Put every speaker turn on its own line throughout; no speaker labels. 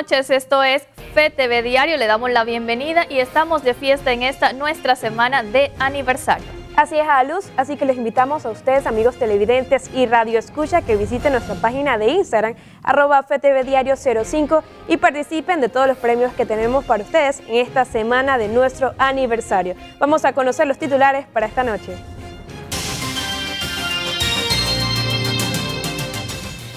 noches, esto es FETV Diario, le damos la bienvenida y estamos de fiesta en esta nuestra semana de aniversario.
Así es, Aluz, así que les invitamos a ustedes, amigos televidentes y radio escucha, que visiten nuestra página de Instagram, @FTVDiario05, y participen de todos los premios que tenemos para ustedes en esta semana de nuestro aniversario. Vamos a conocer los titulares para esta noche.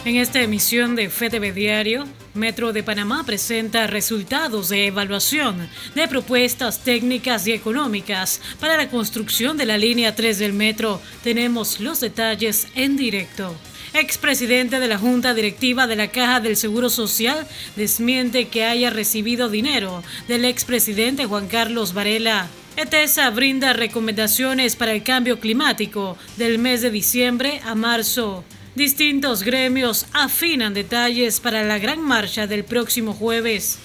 En esta emisión de FETV Diario, Metro de Panamá presenta resultados de evaluación de propuestas técnicas y económicas para la construcción de la línea 3 del metro. Tenemos los detalles en directo. Expresidente de la Junta Directiva de la Caja del Seguro Social desmiente que haya recibido dinero del expresidente Juan Carlos Varela. ETESA brinda recomendaciones para el cambio climático del mes de diciembre a marzo. Distintos gremios afinan detalles para la gran marcha del próximo jueves.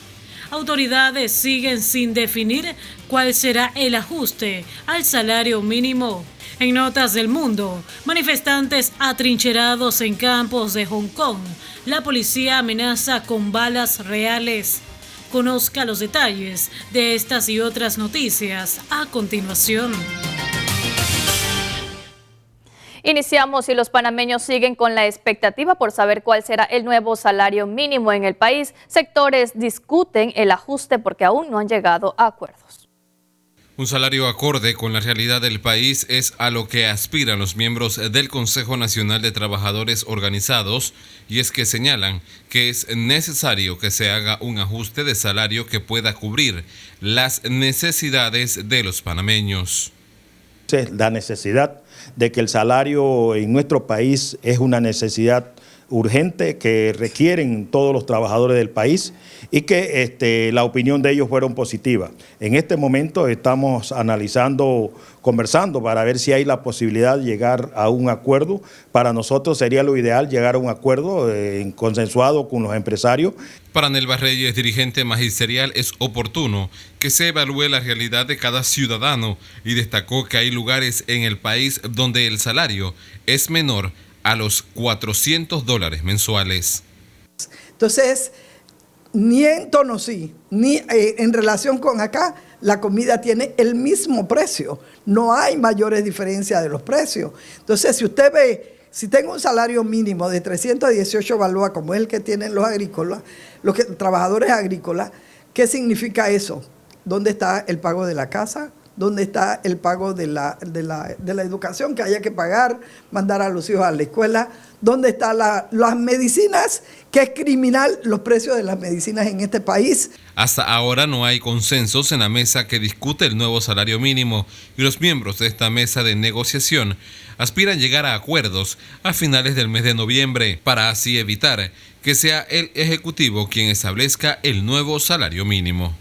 Autoridades siguen sin definir cuál será el ajuste al salario mínimo. En notas del mundo, manifestantes atrincherados en campos de Hong Kong. La policía amenaza con balas reales. Conozca los detalles de estas y otras noticias a continuación.
Iniciamos y los panameños siguen con la expectativa por saber cuál será el nuevo salario mínimo en el país. Sectores discuten el ajuste porque aún no han llegado a acuerdos.
Un salario acorde con la realidad del país es a lo que aspiran los miembros del Consejo Nacional de Trabajadores Organizados, y es que señalan que es necesario que se haga un ajuste de salario que pueda cubrir las necesidades de los panameños.
La necesidad de que el salario en nuestro país es una necesidad urgente que requieren todos los trabajadores del país, y que la opinión de ellos fueron positiva. En este momento estamos analizando, conversando para ver si hay la posibilidad de llegar a un acuerdo. Para nosotros sería lo ideal llegar a un acuerdo consensuado con los empresarios.
Para Nelva Reyes, dirigente magisterial, es oportuno que se evalúe la realidad de cada ciudadano, y destacó que hay lugares en el país donde el salario es menor a los $400 mensuales.
Entonces, ni en Tonosí, ni en relación con acá, la comida tiene el mismo precio. No hay mayores diferencias de los precios. Entonces, si usted ve, si tengo un salario mínimo de 318 balúa, como es el que tienen los agrícolas, trabajadores agrícolas, ¿qué significa eso? ¿Dónde está el pago de la casa? ¿Dónde está el pago de la educación que haya que pagar, mandar a los hijos a la escuela? ¿Dónde están las medicinas? Que es criminal los precios de las medicinas en este país.
Hasta ahora no hay consensos en la mesa que discute el nuevo salario mínimo, y los miembros de esta mesa de negociación aspiran llegar a acuerdos a finales del mes de noviembre, para así evitar que sea el Ejecutivo quien establezca el nuevo salario mínimo.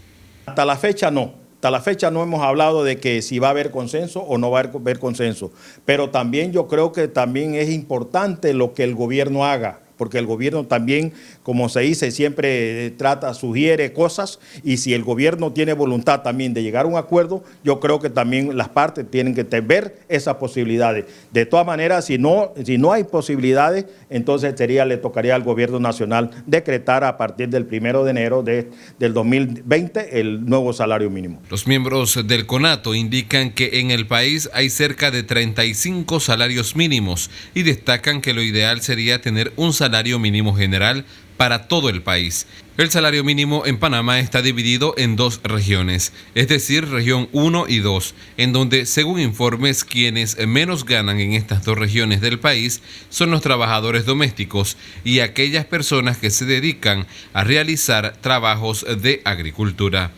Hasta la fecha no. Hasta la fecha no hemos hablado de que si va a haber consenso o no va a haber consenso, pero también yo creo que también es importante lo que el gobierno haga, porque el gobierno también, como se dice, siempre sugiere cosas, y si el gobierno tiene voluntad también de llegar a un acuerdo, yo creo que también las partes tienen que ver esas posibilidades. De todas maneras, si no hay posibilidades, entonces le tocaría al gobierno nacional decretar a partir del 1 de enero del 2020 el nuevo salario mínimo.
Los miembros del CONATO indican que en el país hay cerca de 35 salarios mínimos, y destacan que lo ideal sería tener un salario mínimo general para todo el país. El salario mínimo en Panamá está dividido en dos regiones, es decir, región 1 y 2, en donde, según informes, quienes menos ganan en estas dos regiones del país son los trabajadores domésticos y aquellas personas que se dedican a realizar trabajos de agricultura.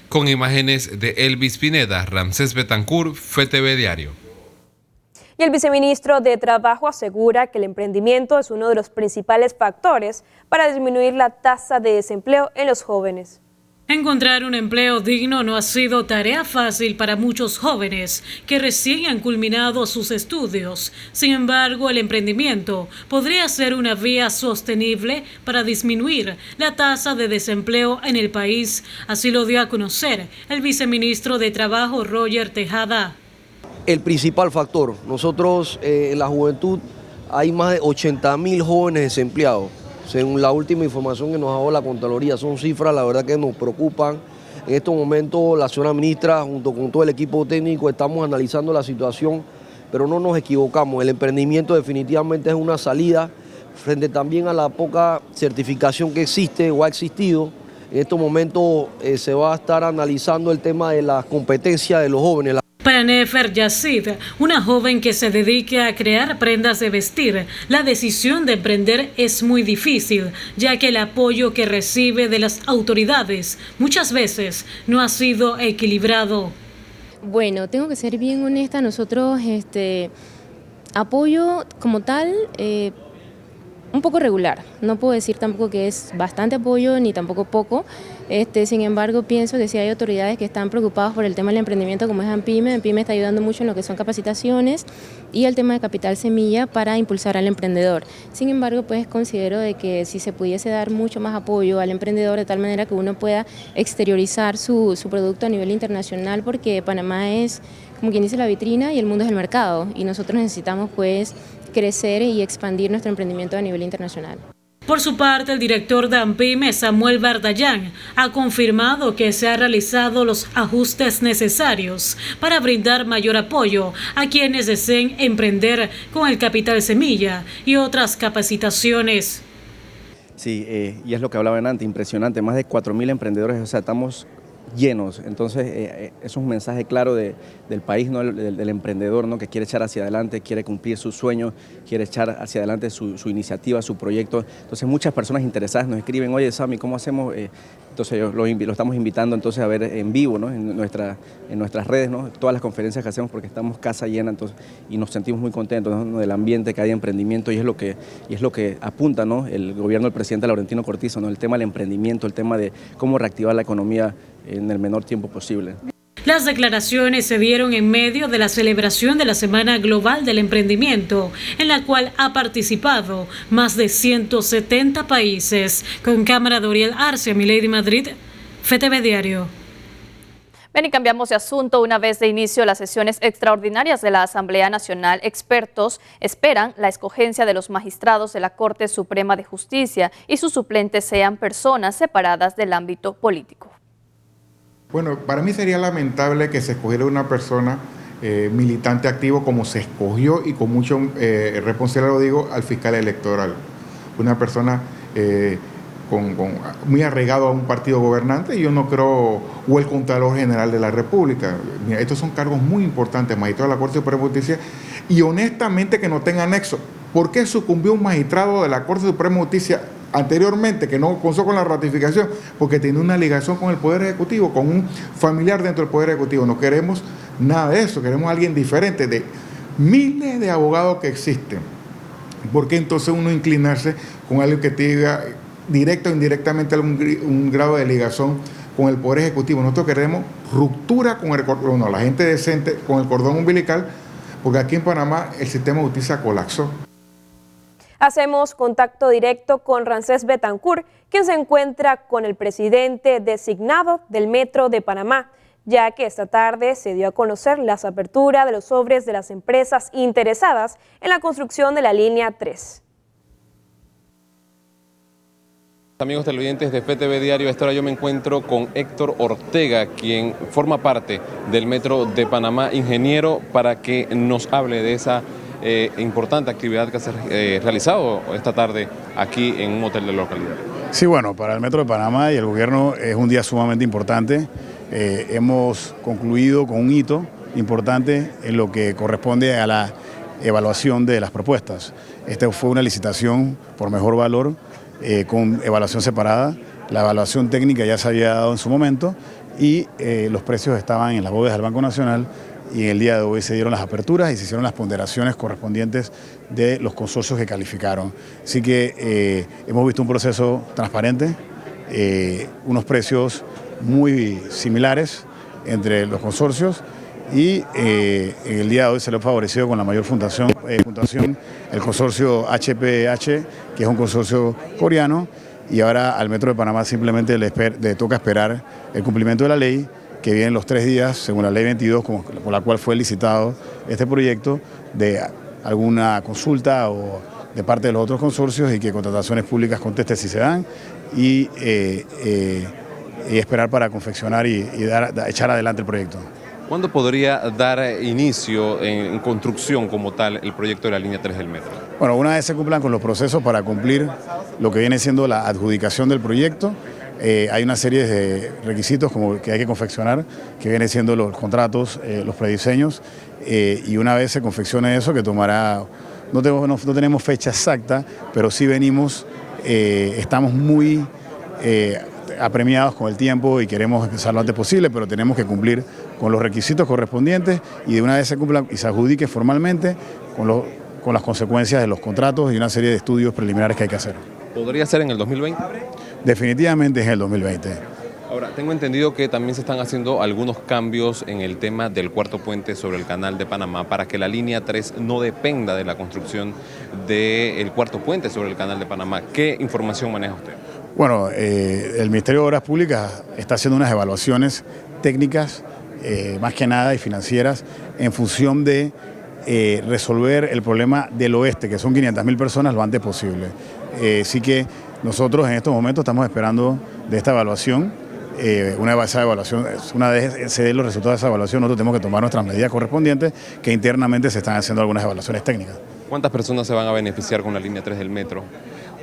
Con imágenes de Elvis Pineda, Ramsés Betancourt, FETV Diario.
Y el viceministro de Trabajo asegura que el emprendimiento es uno de los principales factores para disminuir la tasa de desempleo en los jóvenes.
Encontrar un empleo digno no ha sido tarea fácil para muchos jóvenes que recién han culminado sus estudios. Sin embargo, el emprendimiento podría ser una vía sostenible para disminuir la tasa de desempleo en el país. Así lo dio a conocer el viceministro de Trabajo, Roger Tejada.
El principal factor, nosotros en la juventud hay más de 80.000 jóvenes desempleados. Según la última información que nos ha dado la Contraloría, son cifras la verdad que nos preocupan. En estos momentos la señora ministra junto con todo el equipo técnico estamos analizando la situación, pero no nos equivocamos, el emprendimiento definitivamente es una salida frente también a la poca certificación que existe o ha existido. En estos momentos se va a estar analizando el tema de las competencias de los jóvenes.
Para Nefer Yacid, una joven que se dedica a crear prendas de vestir, la decisión de emprender es muy difícil, ya que el apoyo que recibe de las autoridades muchas veces no ha sido equilibrado.
Bueno, tengo que ser bien honesta, nosotros apoyo como tal un poco regular, no puedo decir tampoco que es bastante apoyo ni tampoco poco, sin embargo pienso que sí hay autoridades que están preocupadas por el tema del emprendimiento como es ANPYME. ANPYME está ayudando mucho en lo que son capacitaciones y el tema de capital semilla para impulsar al emprendedor. Sin embargo, pues considero de que si se pudiese dar mucho más apoyo al emprendedor de tal manera que uno pueda exteriorizar su producto a nivel internacional, porque Panamá es, como quien dice, la vitrina y el mundo es el mercado y nosotros necesitamos pues crecer y expandir nuestro emprendimiento a nivel internacional.
Por su parte, el director de ANPYME, Samuel Bardallán, ha confirmado que se han realizado los ajustes necesarios para brindar mayor apoyo a quienes deseen emprender con el capital semilla y otras capacitaciones.
Sí, y es lo que hablaban antes, impresionante, más de 4.000 emprendedores, o sea, estamos llenos. Entonces es un mensaje claro del país, ¿no? del emprendedor, ¿no? que quiere echar hacia adelante, quiere cumplir sus sueños, quiere echar hacia adelante su iniciativa, su proyecto. Entonces muchas personas interesadas nos escriben, oye Sammy, ¿cómo hacemos? Entonces lo estamos invitando entonces a ver en vivo, ¿no? en nuestras redes, ¿no? todas las conferencias que hacemos, porque estamos casa llena entonces, y nos sentimos muy contentos, ¿no? del ambiente que hay de emprendimiento, y es lo que apunta, ¿no? el gobierno del presidente Laurentino Cortizo, ¿no? el tema del emprendimiento, el tema de cómo reactivar la economía en el menor tiempo posible.
Las declaraciones se dieron en medio de la celebración de la Semana Global del Emprendimiento, en la cual ha participado más de 170 países. Con cámara de Oriel Arce, Milady Madrid, FTV Diario.
Bien, y cambiamos de asunto. Una vez de inicio las sesiones extraordinarias de la Asamblea Nacional, expertos esperan la escogencia de los magistrados de la Corte Suprema de Justicia y sus suplentes sean personas separadas del ámbito político.
Bueno, para mí sería lamentable que se escogiera una persona militante activo como se escogió, y con mucho responsabilidad lo digo, al fiscal electoral. Una persona muy arraigado a un partido gobernante, y yo no creo, o el Contralor General de la República. Mira, estos son cargos muy importantes, magistrado de la Corte Suprema de Justicia, y honestamente que no tenga nexo. ¿Por qué sucumbió un magistrado de la Corte Suprema de Justicia anteriormente, que no contó con la ratificación? Porque tiene una ligación con el Poder Ejecutivo, con un familiar dentro del Poder Ejecutivo. No queremos nada de eso, queremos a alguien diferente. De miles de abogados que existen, ¿por qué entonces uno inclinarse con alguien que tenga directa o indirectamente un grado de ligación con el Poder Ejecutivo? Nosotros queremos ruptura con la gente decente, con el cordón umbilical, porque aquí en Panamá el sistema de justicia colapsó.
Hacemos contacto directo con Ramsés Betancourt, quien se encuentra con el presidente designado del Metro de Panamá, ya que esta tarde se dio a conocer las aperturas de los sobres de las empresas interesadas en la construcción de la línea 3.
Amigos televidentes de FTV Diario, a esta hora yo me encuentro con Héctor Ortega, quien forma parte del Metro de Panamá, ingeniero, para que nos hable de esa importante actividad que se ha realizado esta tarde aquí en un hotel de la localidad.
Sí, bueno, para el Metro de Panamá y el gobierno es un día sumamente importante. Hemos concluido con un hito importante en lo que corresponde a la evaluación de las propuestas. Esta fue una licitación por mejor valor con evaluación separada. La evaluación técnica ya se había dado en su momento y los precios estaban en las bóvedas del Banco Nacional, y en el día de hoy se dieron las aperturas y se hicieron las ponderaciones correspondientes de los consorcios que calificaron. Así que hemos visto un proceso transparente, unos precios muy similares entre los consorcios, y en el día de hoy se le ha favorecido con la mayor puntuación el consorcio HPH, que es un consorcio coreano, y ahora al Metro de Panamá simplemente le toca esperar el cumplimiento de la ley, que vienen los 3 días, según la ley 22, por la cual fue licitado este proyecto, de alguna consulta o de parte de los otros consorcios y que contrataciones públicas conteste si se dan y esperar para confeccionar y echar adelante el proyecto.
¿Cuándo podría dar inicio en construcción como tal el proyecto de la línea 3 del metro?
Bueno, una vez se cumplan con los procesos para cumplir lo que viene siendo la adjudicación del proyecto, hay una serie de requisitos como que hay que confeccionar, que vienen siendo los contratos, los prediseños, y una vez se confeccione eso, que tomará, no tenemos fecha exacta, pero sí estamos muy apremiados con el tiempo y queremos empezar lo antes posible, pero tenemos que cumplir con los requisitos correspondientes y de una vez se cumplan y se adjudique formalmente con las consecuencias de los contratos y una serie de estudios preliminares que hay que hacer.
¿Podría ser en el 2020?
Definitivamente es en el 2020.
Ahora, tengo entendido que también se están haciendo algunos cambios en el tema del cuarto puente sobre el Canal de Panamá para que la línea 3 no dependa de la construcción del cuarto puente sobre el Canal de Panamá. ¿Qué información maneja usted?
Bueno, el Ministerio de Obras Públicas está haciendo unas evaluaciones técnicas, más que nada, y financieras, en función de resolver el problema del oeste, que son 500.000 personas, lo antes posible. Así que nosotros en estos momentos estamos esperando de esta evaluación. Una vez se den los resultados de esa evaluación, nosotros tenemos que tomar nuestras medidas correspondientes, que internamente se están haciendo algunas evaluaciones técnicas.
¿Cuántas personas se van a beneficiar con la línea 3 del metro?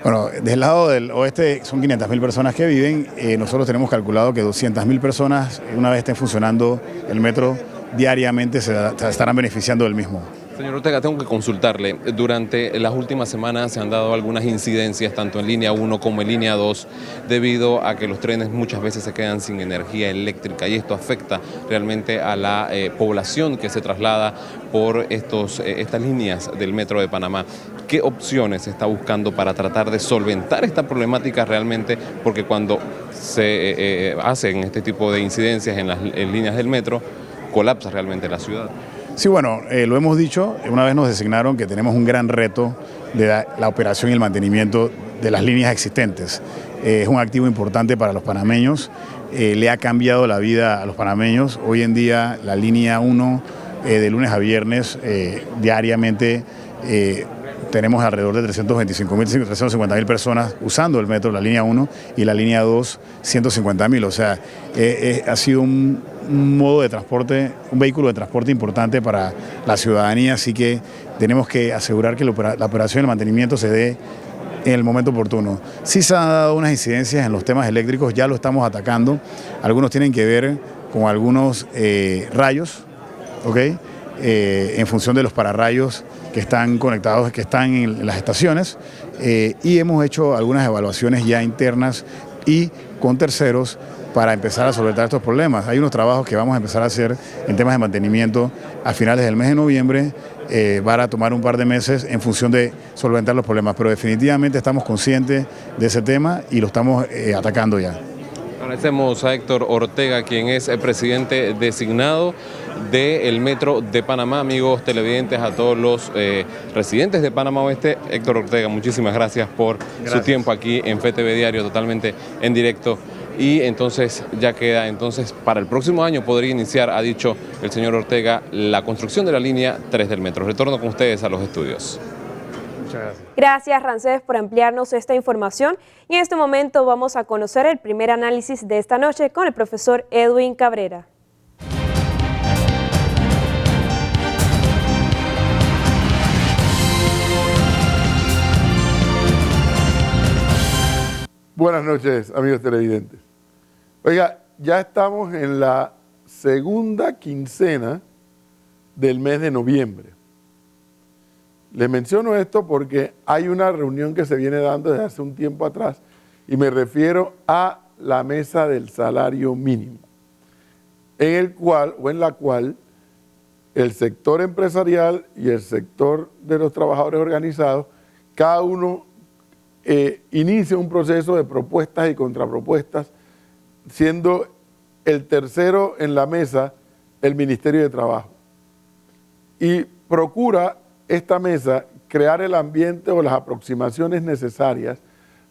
Bueno, del lado del oeste son 500.000 personas que viven. Nosotros tenemos calculado que 200.000 personas, una vez estén funcionando el metro, diariamente se estarán beneficiando del mismo.
Señor Ortega, tengo que consultarle. Durante las últimas semanas se han dado algunas incidencias, tanto en línea 1 como en línea 2, debido a que los trenes muchas veces se quedan sin energía eléctrica y esto afecta realmente a la población que se traslada por estas líneas del Metro de Panamá. ¿Qué opciones se está buscando para tratar de solventar esta problemática realmente? Porque cuando se hacen este tipo de incidencias en las líneas del metro, colapsa realmente la ciudad.
Sí, bueno, lo hemos dicho, una vez nos designaron que tenemos un gran reto de la operación y el mantenimiento de las líneas existentes. Es un activo importante para los panameños, le ha cambiado la vida a los panameños. Hoy en día la línea 1 de lunes a viernes diariamente tenemos alrededor de 325.000, 350.000 personas usando el metro, la línea 1, y la línea 2, 150.000. O sea, ha sido un modo de transporte, un vehículo de transporte importante para la ciudadanía, así que tenemos que asegurar que la operación y el mantenimiento se dé en el momento oportuno. Sí se han dado unas incidencias en los temas eléctricos, ya lo estamos atacando. Algunos tienen que ver con algunos rayos, ¿ok? En función de los pararrayos que están conectados, que están en las estaciones, y hemos hecho algunas evaluaciones ya internas y con terceros para empezar a solventar estos problemas. Hay unos trabajos que vamos a empezar a hacer en temas de mantenimiento a finales del mes de noviembre, van a tomar un par de meses en función de solventar los problemas, pero definitivamente estamos conscientes de ese tema y lo estamos atacando ya.
Agradecemos a Héctor Ortega, quien es el presidente designado del Metro de Panamá. Amigos televidentes, a todos los residentes de Panamá Oeste, Héctor Ortega, muchísimas gracias por su tiempo aquí en FTV Diario, totalmente en directo. Y entonces ya queda, para el próximo año podría iniciar, ha dicho el señor Ortega, la construcción de la línea 3 del metro. Retorno con ustedes a los estudios.
Muchas gracias. Gracias, Ramsés, por ampliarnos esta información. Y en este momento vamos a conocer el primer análisis de esta noche con el profesor Edwin Cabrera.
Buenas noches, amigos televidentes. Oiga, ya estamos en la segunda quincena del mes de noviembre. Les menciono esto porque hay una reunión que se viene dando desde hace un tiempo atrás y me refiero a la mesa del salario mínimo, en la cual el sector empresarial y el sector de los trabajadores organizados, cada uno inicia un proceso de propuestas y contrapropuestas, siendo el tercero en la mesa el Ministerio de Trabajo. Y procura esta mesa crear el ambiente o las aproximaciones necesarias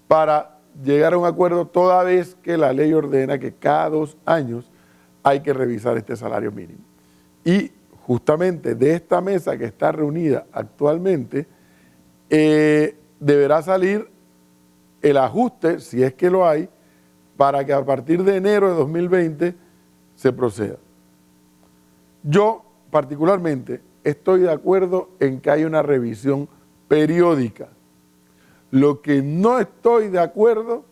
para llegar a un acuerdo, toda vez que la ley ordena que cada 2 años hay que revisar este salario mínimo. Y justamente de esta mesa que está reunida actualmente, deberá salir el ajuste, si es que lo hay, para que a partir de enero de 2020 se proceda. Yo particularmente estoy de acuerdo en que hay una revisión periódica. Lo que no estoy de acuerdo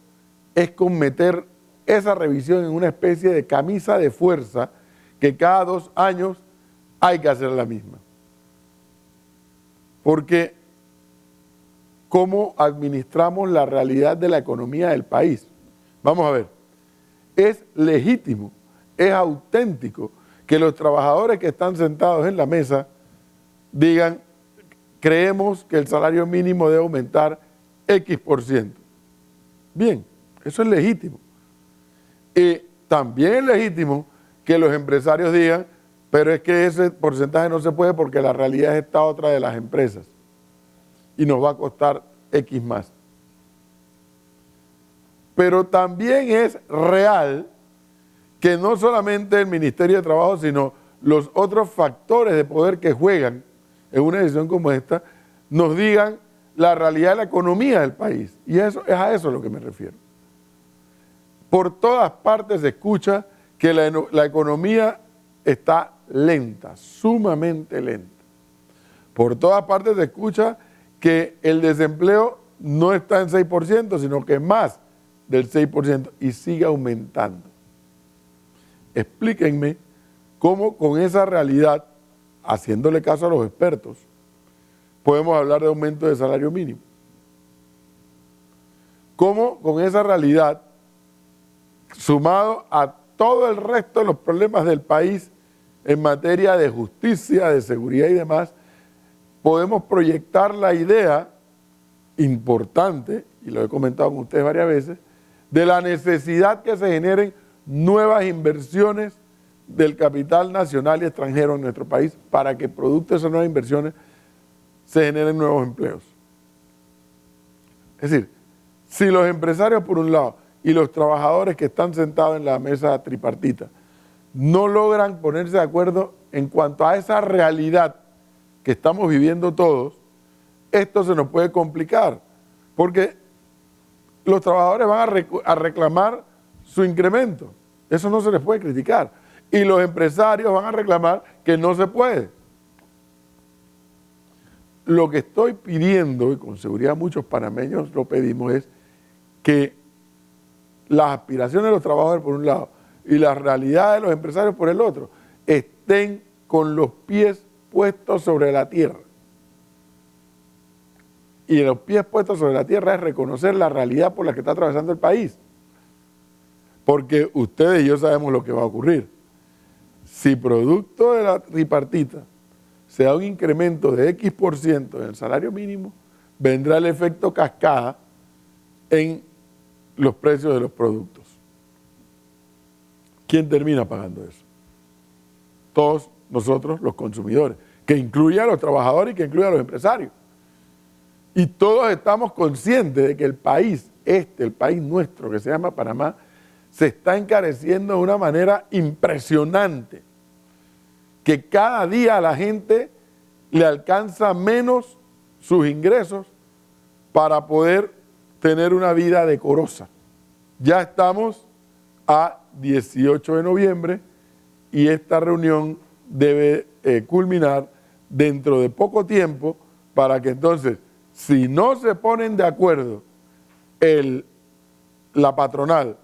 es con meter esa revisión en una especie de camisa de fuerza que cada 2 años hay que hacer la misma. Porque ¿cómo administramos la realidad de la economía del país? Vamos a ver, es legítimo, es auténtico que los trabajadores que están sentados en la mesa digan, creemos que el salario mínimo debe aumentar X%. Bien, eso es legítimo. También es legítimo que los empresarios digan, pero es que ese porcentaje no se puede porque la realidad es esta otra de las empresas y nos va a costar X más. Pero también es real que no solamente el Ministerio de Trabajo, sino los otros factores de poder que juegan en una decisión como esta, nos digan la realidad de la economía del país. Y eso es a eso a lo que me refiero. Por todas partes se escucha que la economía está lenta, sumamente lenta. Por todas partes se escucha que el desempleo no está en 6%, sino que más del 6% y sigue aumentando. Explíquenme cómo con esa realidad, haciéndole caso a los expertos, podemos hablar de aumento de salario mínimo. ¿Cómo con esa realidad, sumado a todo el resto de los problemas del país en materia de justicia, de seguridad y demás, podemos proyectar la idea importante, y lo he comentado con ustedes varias veces, de la necesidad que se generen nuevas inversiones del capital nacional y extranjero en nuestro país para que producto de esas nuevas inversiones se generen nuevos empleos. Es decir, si los empresarios por un lado y los trabajadores que están sentados en la mesa tripartita no logran ponerse de acuerdo en cuanto a esa realidad que estamos viviendo todos, esto se nos puede complicar, porque los trabajadores van a reclamar su incremento, eso no se les puede criticar, y los empresarios van a reclamar que no se puede. Lo que estoy pidiendo, y con seguridad muchos panameños lo pedimos, es que las aspiraciones de los trabajadores por un lado y la realidad de los empresarios por el otro estén con los pies puestos sobre la tierra. Y los pies puestos sobre la tierra es reconocer la realidad por la que está atravesando el país. Porque ustedes y yo sabemos lo que va a ocurrir. Si producto de la tripartita se da un incremento de X% en el salario mínimo, vendrá el efecto cascada en los precios de los productos. ¿Quién termina pagando eso? Todos nosotros, los consumidores, que incluye a los trabajadores y que incluye a los empresarios. Y todos estamos conscientes de que el país, el país nuestro que se llama Panamá, se está encareciendo de una manera impresionante, que cada día a la gente le alcanza menos sus ingresos para poder tener una vida decorosa. Ya estamos a 18 de noviembre y esta reunión debe culminar dentro de poco tiempo para que entonces, si no se ponen de acuerdo la patronal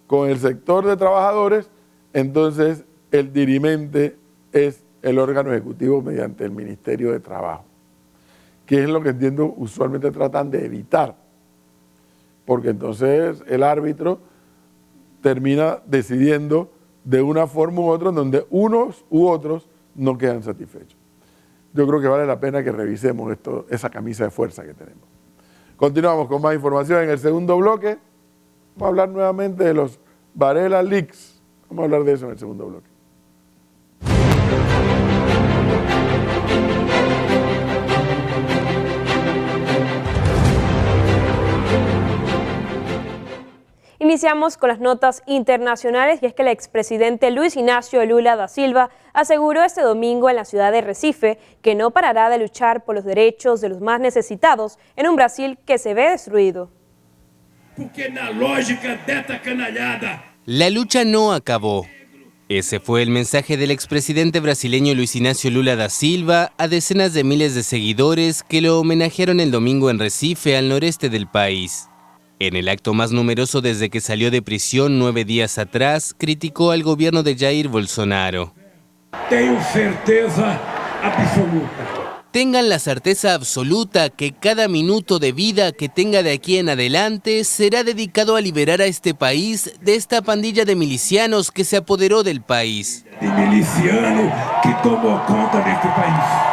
con el sector de trabajadores, entonces el dirimente es el órgano ejecutivo mediante el Ministerio de Trabajo, que es lo que entiendo usualmente tratan de evitar, porque entonces el árbitro termina decidiendo de una forma u otra en donde unos u otros no quedan satisfechos. Yo creo que vale la pena que revisemos esa camisa de fuerza que tenemos. Continuamos con más información en el segundo bloque. Vamos a hablar nuevamente de los Varela Leaks. Vamos a hablar de eso en el segundo bloque.
Iniciamos con las notas internacionales y es que el expresidente Luis Inácio Lula da Silva aseguró este domingo en la ciudad de Recife que no parará de luchar por los derechos de los más necesitados en un Brasil que se ve destruido.
La lucha no acabó. Ese fue el mensaje del expresidente brasileño Luis Inácio Lula da Silva a decenas de miles de seguidores que lo homenajearon el domingo en Recife, al noreste del país. En el acto más numeroso desde que salió de prisión 9 días atrás, criticó al gobierno de Jair Bolsonaro.
Tengo certeza absoluta.
Tengan la certeza absoluta que cada minuto de vida que tenga de aquí en adelante será dedicado a liberar a este país de esta pandilla de milicianos que se apoderó del país.
De miliciano que tomó conta de este país.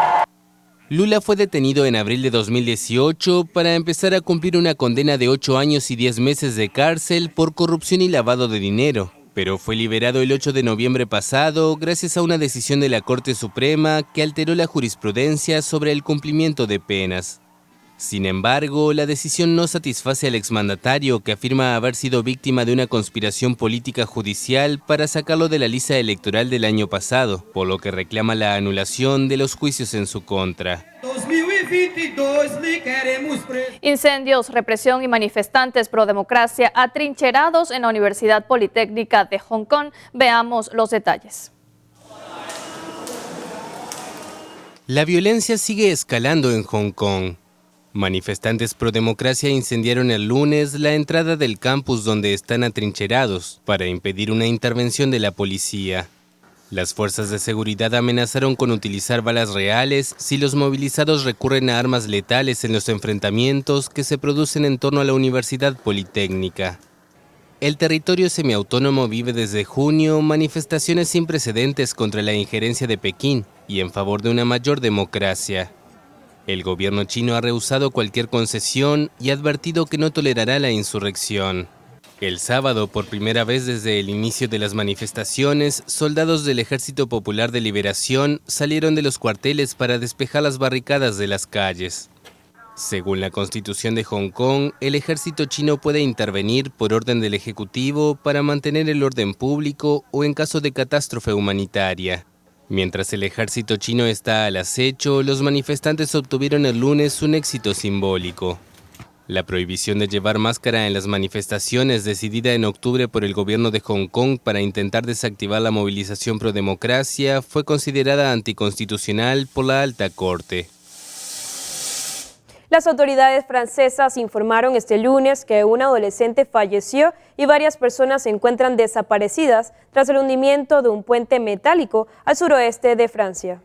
Lula fue detenido en abril de 2018 para empezar a cumplir una condena de 8 años y 10 meses de cárcel por corrupción y lavado de dinero, pero fue liberado el 8 de noviembre pasado gracias a una decisión de la Corte Suprema que alteró la jurisprudencia sobre el cumplimiento de penas. Sin embargo, la decisión no satisface al exmandatario, que afirma haber sido víctima de una conspiración política judicial para sacarlo de la lista electoral del año pasado, por lo que reclama la anulación de los juicios en su contra.
Incendios, represión y manifestantes pro democracia atrincherados en la Universidad Politécnica de Hong Kong. Veamos los detalles.
La violencia sigue escalando en Hong Kong. Manifestantes pro democracia incendiaron el lunes la entrada del campus donde están atrincherados para impedir una intervención de la policía. Las fuerzas de seguridad amenazaron con utilizar balas reales si los movilizados recurren a armas letales en los enfrentamientos que se producen en torno a la Universidad Politécnica. El territorio semiautónomo vive desde junio manifestaciones sin precedentes contra la injerencia de Pekín y en favor de una mayor democracia. El gobierno chino ha rehusado cualquier concesión y ha advertido que no tolerará la insurrección. El sábado, por primera vez desde el inicio de las manifestaciones, soldados del Ejército Popular de Liberación salieron de los cuarteles para despejar las barricadas de las calles. Según la Constitución de Hong Kong, el ejército chino puede intervenir por orden del Ejecutivo para mantener el orden público o en caso de catástrofe humanitaria. Mientras el ejército chino está al acecho, los manifestantes obtuvieron el lunes un éxito simbólico. La prohibición de llevar máscara en las manifestaciones, decidida en octubre por el gobierno de Hong Kong para intentar desactivar la movilización pro democracia, fue considerada anticonstitucional por la Alta Corte.
Las autoridades francesas informaron este lunes que un adolescente falleció y varias personas se encuentran desaparecidas tras el hundimiento de un puente metálico al suroeste de Francia.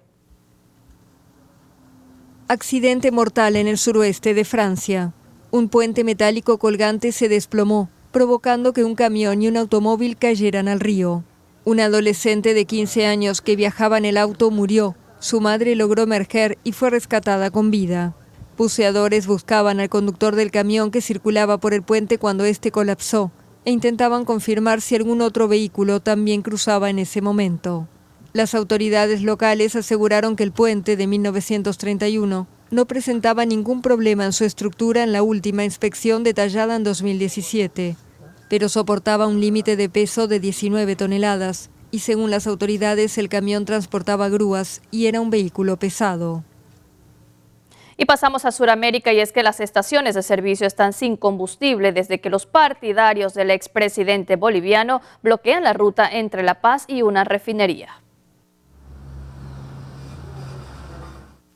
Accidente mortal en el suroeste de Francia. Un puente metálico colgante se desplomó, provocando que un camión y un automóvil cayeran al río. Un adolescente de 15 años que viajaba en el auto murió. Su madre logró emerger y fue rescatada con vida. Buceadores buscaban al conductor del camión que circulaba por el puente cuando este colapsó e intentaban confirmar si algún otro vehículo también cruzaba en ese momento. Las autoridades locales aseguraron que el puente de 1931 no presentaba ningún problema en su estructura en la última inspección detallada en 2017, pero soportaba un límite de peso de 19 toneladas y según las autoridades el camión transportaba grúas y era un vehículo pesado.
Y pasamos a Sudamérica, y es que las estaciones de servicio están sin combustible desde que los partidarios del expresidente boliviano bloquean la ruta entre La Paz y una refinería.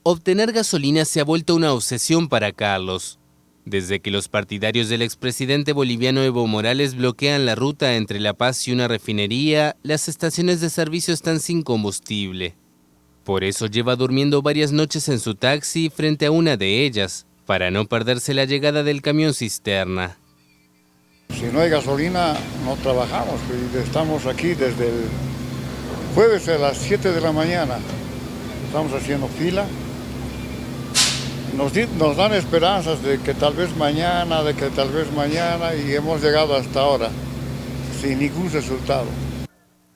Obtener gasolina se ha vuelto una obsesión para Carlos. Desde que los partidarios del expresidente boliviano Evo Morales bloquean la ruta entre La Paz y una refinería, las estaciones de servicio están sin combustible. Por eso lleva durmiendo varias noches en su taxi frente a una de ellas, para no perderse la llegada del camión cisterna.
Si no hay gasolina, no trabajamos. Estamos aquí desde el jueves a las 7 de la mañana. Estamos haciendo fila. Nos dan esperanzas de que tal vez mañana, y hemos llegado hasta ahora sin ningún resultado.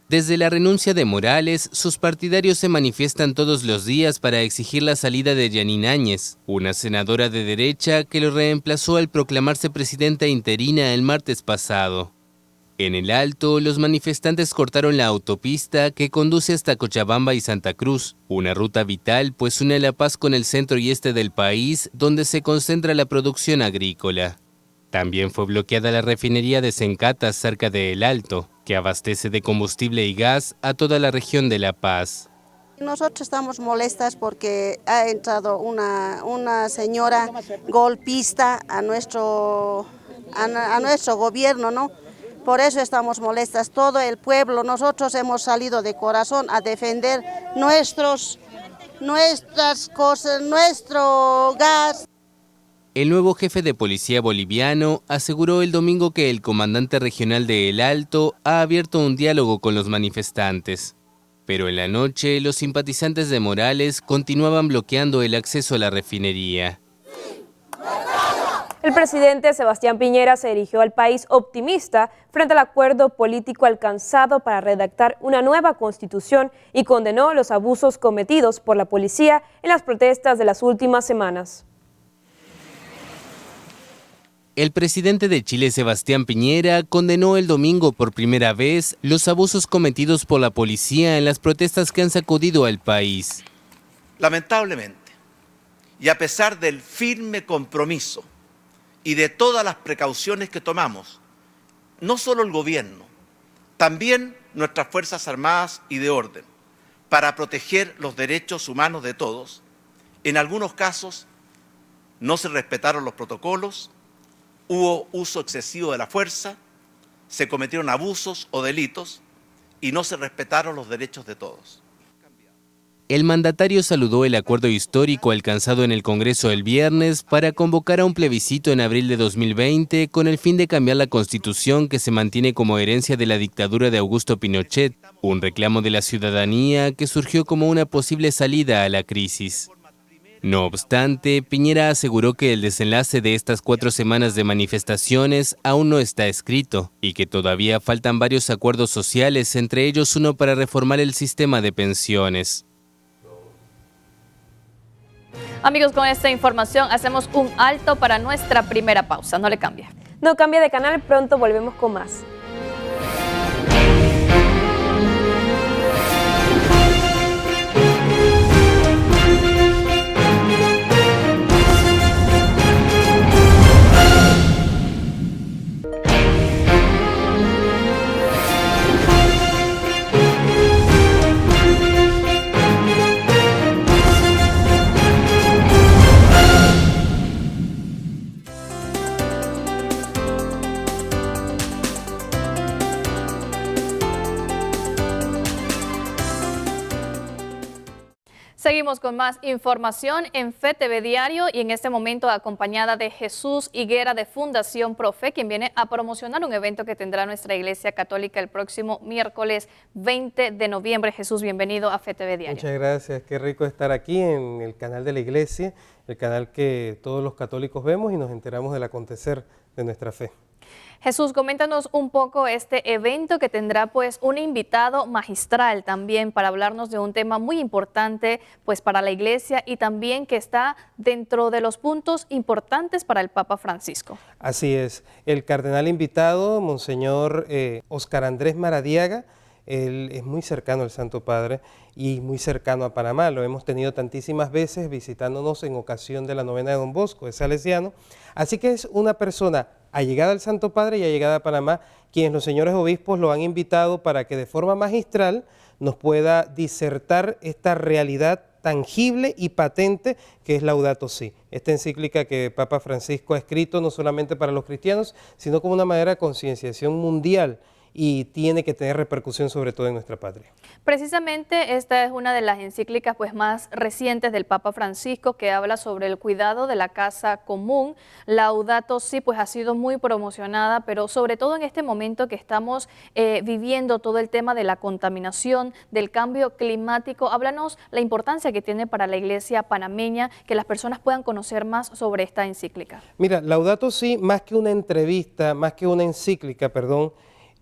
Desde la renuncia de Morales, sus partidarios se manifiestan todos los días para exigir la salida de Yanine Áñez, una senadora de derecha que lo reemplazó al proclamarse presidenta interina el martes pasado. En el Alto, los manifestantes cortaron la autopista que conduce hasta Cochabamba y Santa Cruz, una ruta vital pues une La Paz con el centro y este del país, donde se concentra la producción agrícola. También fue bloqueada la refinería de Sencata cerca de El Alto, que abastece de combustible y gas a toda la región de La Paz.
Nosotros estamos molestas porque ha entrado una señora golpista a nuestro gobierno, ¿no? Por eso estamos molestas, todo el pueblo. Nosotros hemos salido de corazón a defender nuestras cosas, nuestro gas.
El nuevo jefe de policía boliviano aseguró el domingo que el comandante regional de El Alto ha abierto un diálogo con los manifestantes. Pero en la noche, los simpatizantes de Morales continuaban bloqueando el acceso a la refinería.
El presidente Sebastián Piñera se dirigió al país optimista frente al acuerdo político alcanzado para redactar una nueva constitución y condenó los abusos cometidos por la policía en las protestas de las últimas semanas.
El presidente de Chile, Sebastián Piñera, condenó el domingo por primera vez los abusos cometidos por la policía en las protestas que han sacudido al país.
Lamentablemente, y a pesar del firme compromiso y de todas las precauciones que tomamos, no solo el gobierno, también nuestras Fuerzas Armadas y de orden, para proteger los derechos humanos de todos, en algunos casos no se respetaron los protocolos, hubo uso excesivo de la fuerza, se cometieron abusos o delitos y no se respetaron los derechos de todos.
El mandatario saludó el acuerdo histórico alcanzado en el Congreso el viernes para convocar a un plebiscito en abril de 2020 con el fin de cambiar la Constitución que se mantiene como herencia de la dictadura de Augusto Pinochet, un reclamo de la ciudadanía que surgió como una posible salida a la crisis. No obstante, Piñera aseguró que el desenlace de estas 4 semanas de manifestaciones aún no está escrito y que todavía faltan varios acuerdos sociales, entre ellos uno para reformar el sistema de pensiones.
Amigos, con esta información hacemos un alto para nuestra primera pausa. No le cambie.
No cambie de canal, pronto volvemos con más.
Seguimos con más información en FETV Diario y en este momento acompañada de Jesús Higuera de Fundación Profe, quien viene a promocionar un evento que tendrá nuestra Iglesia Católica el próximo miércoles 20 de noviembre. Jesús, bienvenido a FETV Diario.
Muchas gracias, qué rico estar aquí en el canal de la Iglesia, el canal que todos los católicos vemos y nos enteramos del acontecer de nuestra fe.
Jesús, coméntanos un poco este evento que tendrá pues un invitado magistral también para hablarnos de un tema muy importante pues para la Iglesia y también que está dentro de los puntos importantes para el Papa Francisco.
Así es, el cardenal invitado, Monseñor Óscar Andrés Maradiaga, él es muy cercano al Santo Padre y muy cercano a Panamá, lo hemos tenido tantísimas veces visitándonos en ocasión de la novena de Don Bosco, es salesiano, así que es una persona allegada al Santo Padre y allegada a Panamá, quienes los señores obispos lo han invitado para que de forma magistral nos pueda disertar esta realidad tangible y patente que es Laudato Si, esta encíclica que Papa Francisco ha escrito no solamente para los cristianos, sino como una manera de concienciación mundial y tiene que tener repercusión sobre todo en nuestra patria.
Precisamente esta es una de las encíclicas pues más recientes del Papa Francisco que habla sobre el cuidado de la casa común. Laudato Si pues ha sido muy promocionada, pero sobre todo en este momento que estamos viviendo todo el tema de la contaminación, del cambio climático. Háblanos la importancia que tiene para la Iglesia panameña que las personas puedan conocer más sobre esta encíclica.
Mira, Laudato Si, más que una entrevista, más que una encíclica, perdón,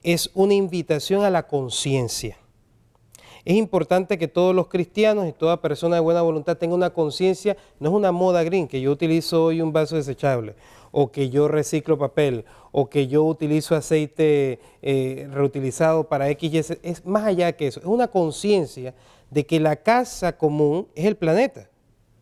es una invitación a la conciencia. Es importante que todos los cristianos y toda persona de buena voluntad tenga una conciencia, no es una moda green, que yo utilizo hoy un vaso desechable, o que yo reciclo papel, o que yo utilizo aceite reutilizado para X, es más allá que eso, es una conciencia de que la casa común es el planeta.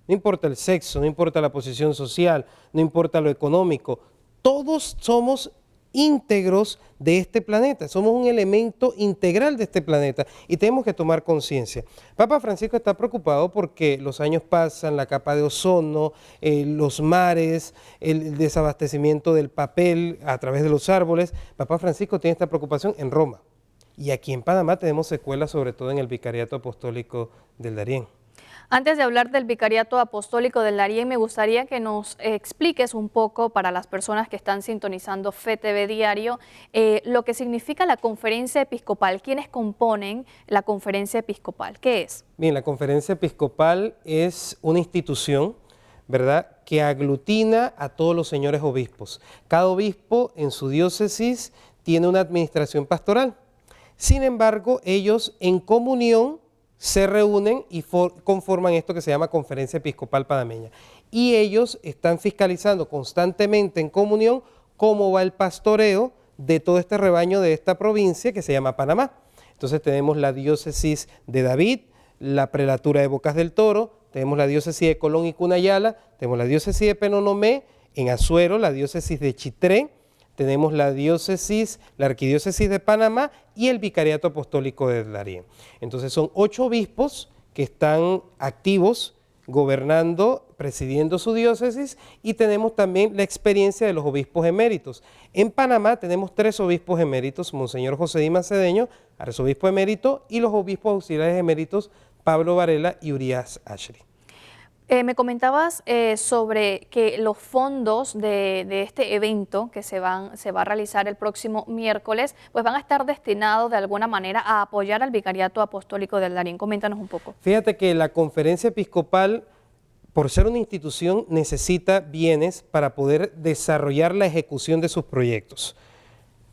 No importa el sexo, no importa la posición social, no importa lo económico, todos somos íntegros de este planeta, somos un elemento integral de este planeta y tenemos que tomar conciencia. Papa Francisco está preocupado porque los años pasan, la capa de ozono, los mares, el desabastecimiento del papel a través de los árboles. Papa Francisco tiene esta preocupación en Roma y aquí en Panamá tenemos secuelas sobre todo en el Vicariato Apostólico del Darién.
Antes de hablar del Vicariato Apostólico del Darién, me gustaría que nos expliques un poco para las personas que están sintonizando FETV Diario lo que significa la conferencia episcopal. ¿Quiénes componen la conferencia episcopal? ¿Qué es?
Bien, la conferencia episcopal es una institución, ¿verdad?, que aglutina a todos los señores obispos. Cada obispo en su diócesis tiene una administración pastoral. Sin embargo, ellos en comunión se reúnen y conforman esto que se llama Conferencia Episcopal Panameña. Y ellos están fiscalizando constantemente en comunión cómo va el pastoreo de todo este rebaño de esta provincia que se llama Panamá. Entonces tenemos la diócesis de David, la prelatura de Bocas del Toro, tenemos la diócesis de Colón y Cunayala, tenemos la diócesis de Penonomé, en Azuero, la diócesis de Chitré, tenemos la diócesis, la arquidiócesis de Panamá y el Vicariato Apostólico del Darién. Entonces son 8 obispos que están activos, gobernando, presidiendo su diócesis, y tenemos también la experiencia de los obispos eméritos. En Panamá tenemos 3 obispos eméritos, Monseñor José Dimas Cedeño, arzobispo emérito, y los obispos auxiliares eméritos Pablo Varela y Urias Ashley.
Me comentabas sobre que los fondos de este evento que se va a realizar el próximo miércoles, pues van a estar destinados de alguna manera a apoyar al Vicariato Apostólico del Darién. Coméntanos un poco.
Fíjate que la conferencia episcopal, por ser una institución, necesita bienes para poder desarrollar la ejecución de sus proyectos.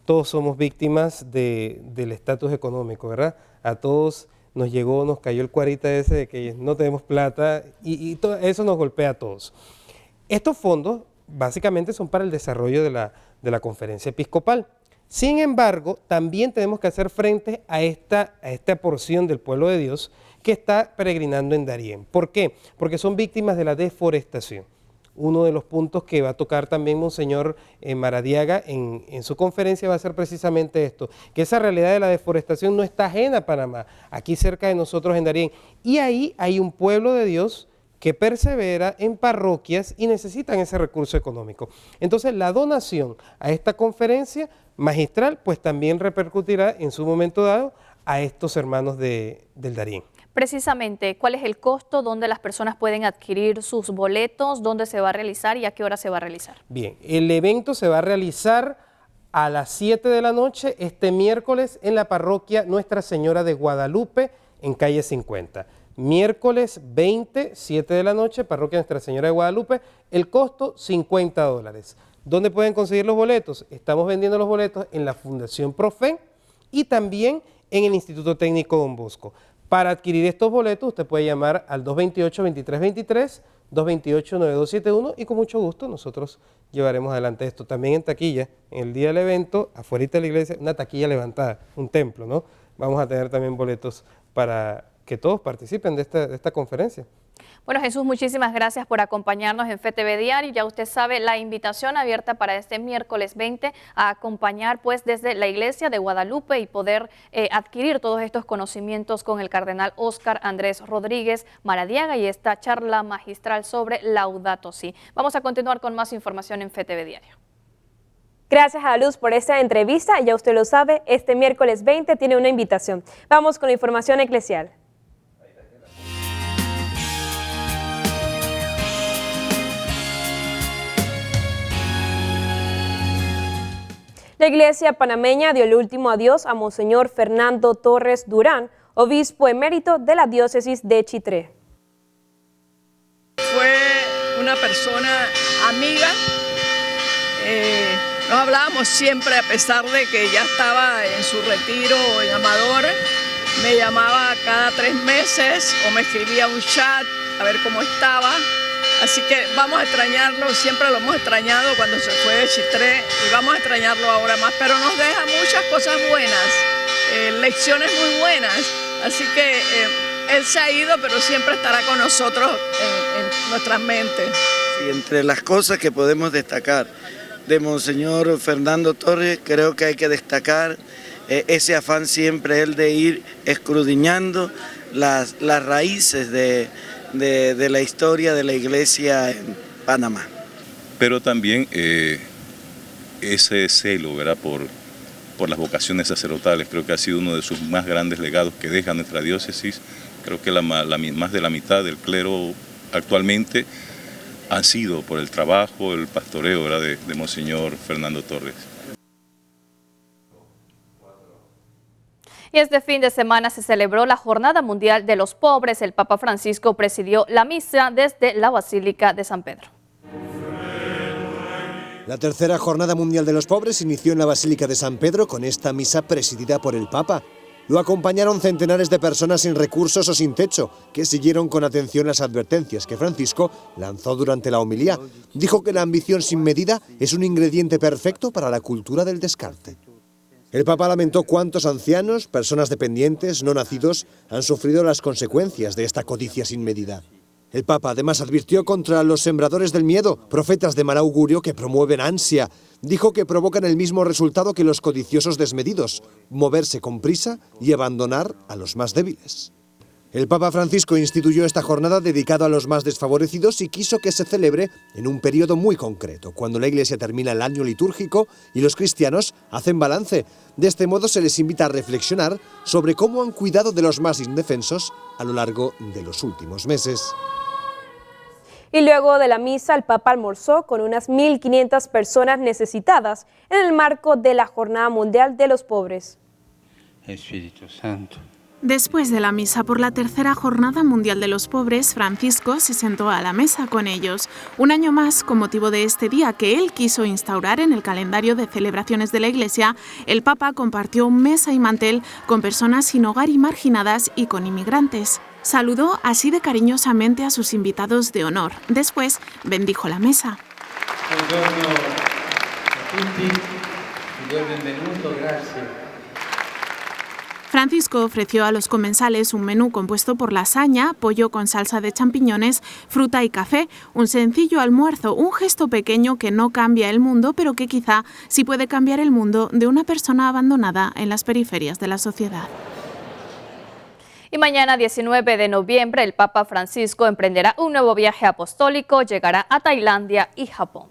Todos somos víctimas del estatus económico, ¿verdad? A todos nos cayó el cuarita ese de que no tenemos plata y todo eso nos golpea a todos. Estos fondos básicamente son para el desarrollo de la conferencia episcopal. Sin embargo, también tenemos que hacer frente a esta porción del pueblo de Dios que está peregrinando en Darién. ¿Por qué? Porque son víctimas de la deforestación. Uno de los puntos que va a tocar también Monseñor Maradiaga en su conferencia va a ser precisamente esto, que esa realidad de la deforestación no está ajena a Panamá, aquí cerca de nosotros en Darién. Y ahí hay un pueblo de Dios que persevera en parroquias y necesitan ese recurso económico. Entonces la donación a esta conferencia magistral pues también repercutirá en su momento dado a estos hermanos del Darién.
Precisamente, ¿cuál es el costo? ¿Dónde las personas pueden adquirir sus boletos? ¿Dónde se va a realizar y a qué hora se va a realizar?
Bien, el evento se va a realizar a las 7 de la noche este miércoles en la parroquia Nuestra Señora de Guadalupe en calle 50. Miércoles 20, 7 de la noche, parroquia Nuestra Señora de Guadalupe, el costo $50. ¿Dónde pueden conseguir los boletos? Estamos vendiendo los boletos en la Fundación Profen y también en el Instituto Técnico Don Bosco. Para adquirir estos boletos usted puede llamar al 228-2323, 228-9271 y con mucho gusto nosotros llevaremos adelante esto. También en taquilla, en el día del evento, afuera de la iglesia, una taquilla levantada, un templo, ¿no? Vamos a tener también boletos para que todos participen de esta conferencia.
Bueno, Jesús, muchísimas gracias por acompañarnos en FETV Diario. Ya usted sabe, la invitación abierta para este miércoles 20 a acompañar pues desde la iglesia de Guadalupe y poder adquirir todos estos conocimientos con el cardenal Óscar Andrés Rodríguez Maradiaga y esta charla magistral sobre Laudato Si. Vamos a continuar con más información en FETV Diario.
Gracias a Luz por esta entrevista. Ya usted lo sabe, este miércoles 20 tiene una invitación. Vamos con la información eclesial. La Iglesia panameña dio el último adiós a Monseñor Fernando Torres Durán, obispo emérito de la diócesis de Chitré.
Fue una persona amiga, nos hablábamos siempre a pesar de que ya estaba en su retiro en Amador, me llamaba cada 3 meses o me escribía un chat a ver cómo estaba. Así que vamos a extrañarlo, siempre lo hemos extrañado cuando se fue de Chitré y vamos a extrañarlo ahora más, pero nos deja muchas cosas buenas, lecciones muy buenas. Así que él se ha ido, pero siempre estará con nosotros en nuestras mentes.
Y entre las cosas que podemos destacar de Monseñor Fernando Torres, creo que hay que destacar ese afán siempre él de ir escudriñando las raíces de la historia de la iglesia en Panamá.
Pero también ese celo, ¿verdad?, por las vocaciones sacerdotales, creo que ha sido uno de sus más grandes legados que deja nuestra diócesis. Creo que más de la mitad del clero actualmente han sido por el trabajo, el pastoreo, ¿verdad?, de Monseñor Fernando Torres.
Y este fin de semana se celebró la Jornada Mundial de los Pobres. El Papa Francisco presidió la misa desde la Basílica de San Pedro.
La tercera Jornada Mundial de los Pobres inició en la Basílica de San Pedro con esta misa presidida por el Papa. Lo acompañaron centenares de personas sin recursos o sin techo, que siguieron con atención las advertencias que Francisco lanzó durante la homilía. Dijo que la ambición sin medida es un ingrediente perfecto para la cultura del descarte. El Papa lamentó cuántos ancianos, personas dependientes, no nacidos, han sufrido las consecuencias de esta codicia sin medida. El Papa además advirtió contra los sembradores del miedo, profetas de mal augurio que promueven ansia. Dijo que provocan el mismo resultado que los codiciosos desmedidos, moverse con prisa y abandonar a los más débiles. El Papa Francisco instituyó esta jornada dedicada a los más desfavorecidos y quiso que se celebre en un periodo muy concreto, cuando la Iglesia termina el año litúrgico y los cristianos hacen balance. De este modo se les invita a reflexionar sobre cómo han cuidado de los más indefensos a lo largo de los últimos meses.
Y luego de la misa, el Papa almorzó con unas 1.500 personas necesitadas en el marco de la Jornada Mundial de los Pobres.
Espíritu Santo.
Después de la misa por la tercera Jornada Mundial de los Pobres, Francisco se sentó a la mesa con ellos. Un año más, con motivo de este día que él quiso instaurar en el calendario de celebraciones de la Iglesia, el Papa compartió mesa y mantel con personas sin hogar y marginadas y con inmigrantes. Saludó así de cariñosamente a sus invitados de honor. Después bendijo la mesa.
Buongiorno a tutti, benvenuto, gracias.
Francisco ofreció a los comensales un menú compuesto por lasaña, pollo con salsa de champiñones, fruta y café, un sencillo almuerzo, un gesto pequeño que no cambia el mundo, pero que quizá sí puede cambiar el mundo de una persona abandonada en las periferias de la sociedad.
Y mañana, 19 de noviembre, el Papa Francisco emprenderá un nuevo viaje apostólico, llegará a Tailandia y Japón.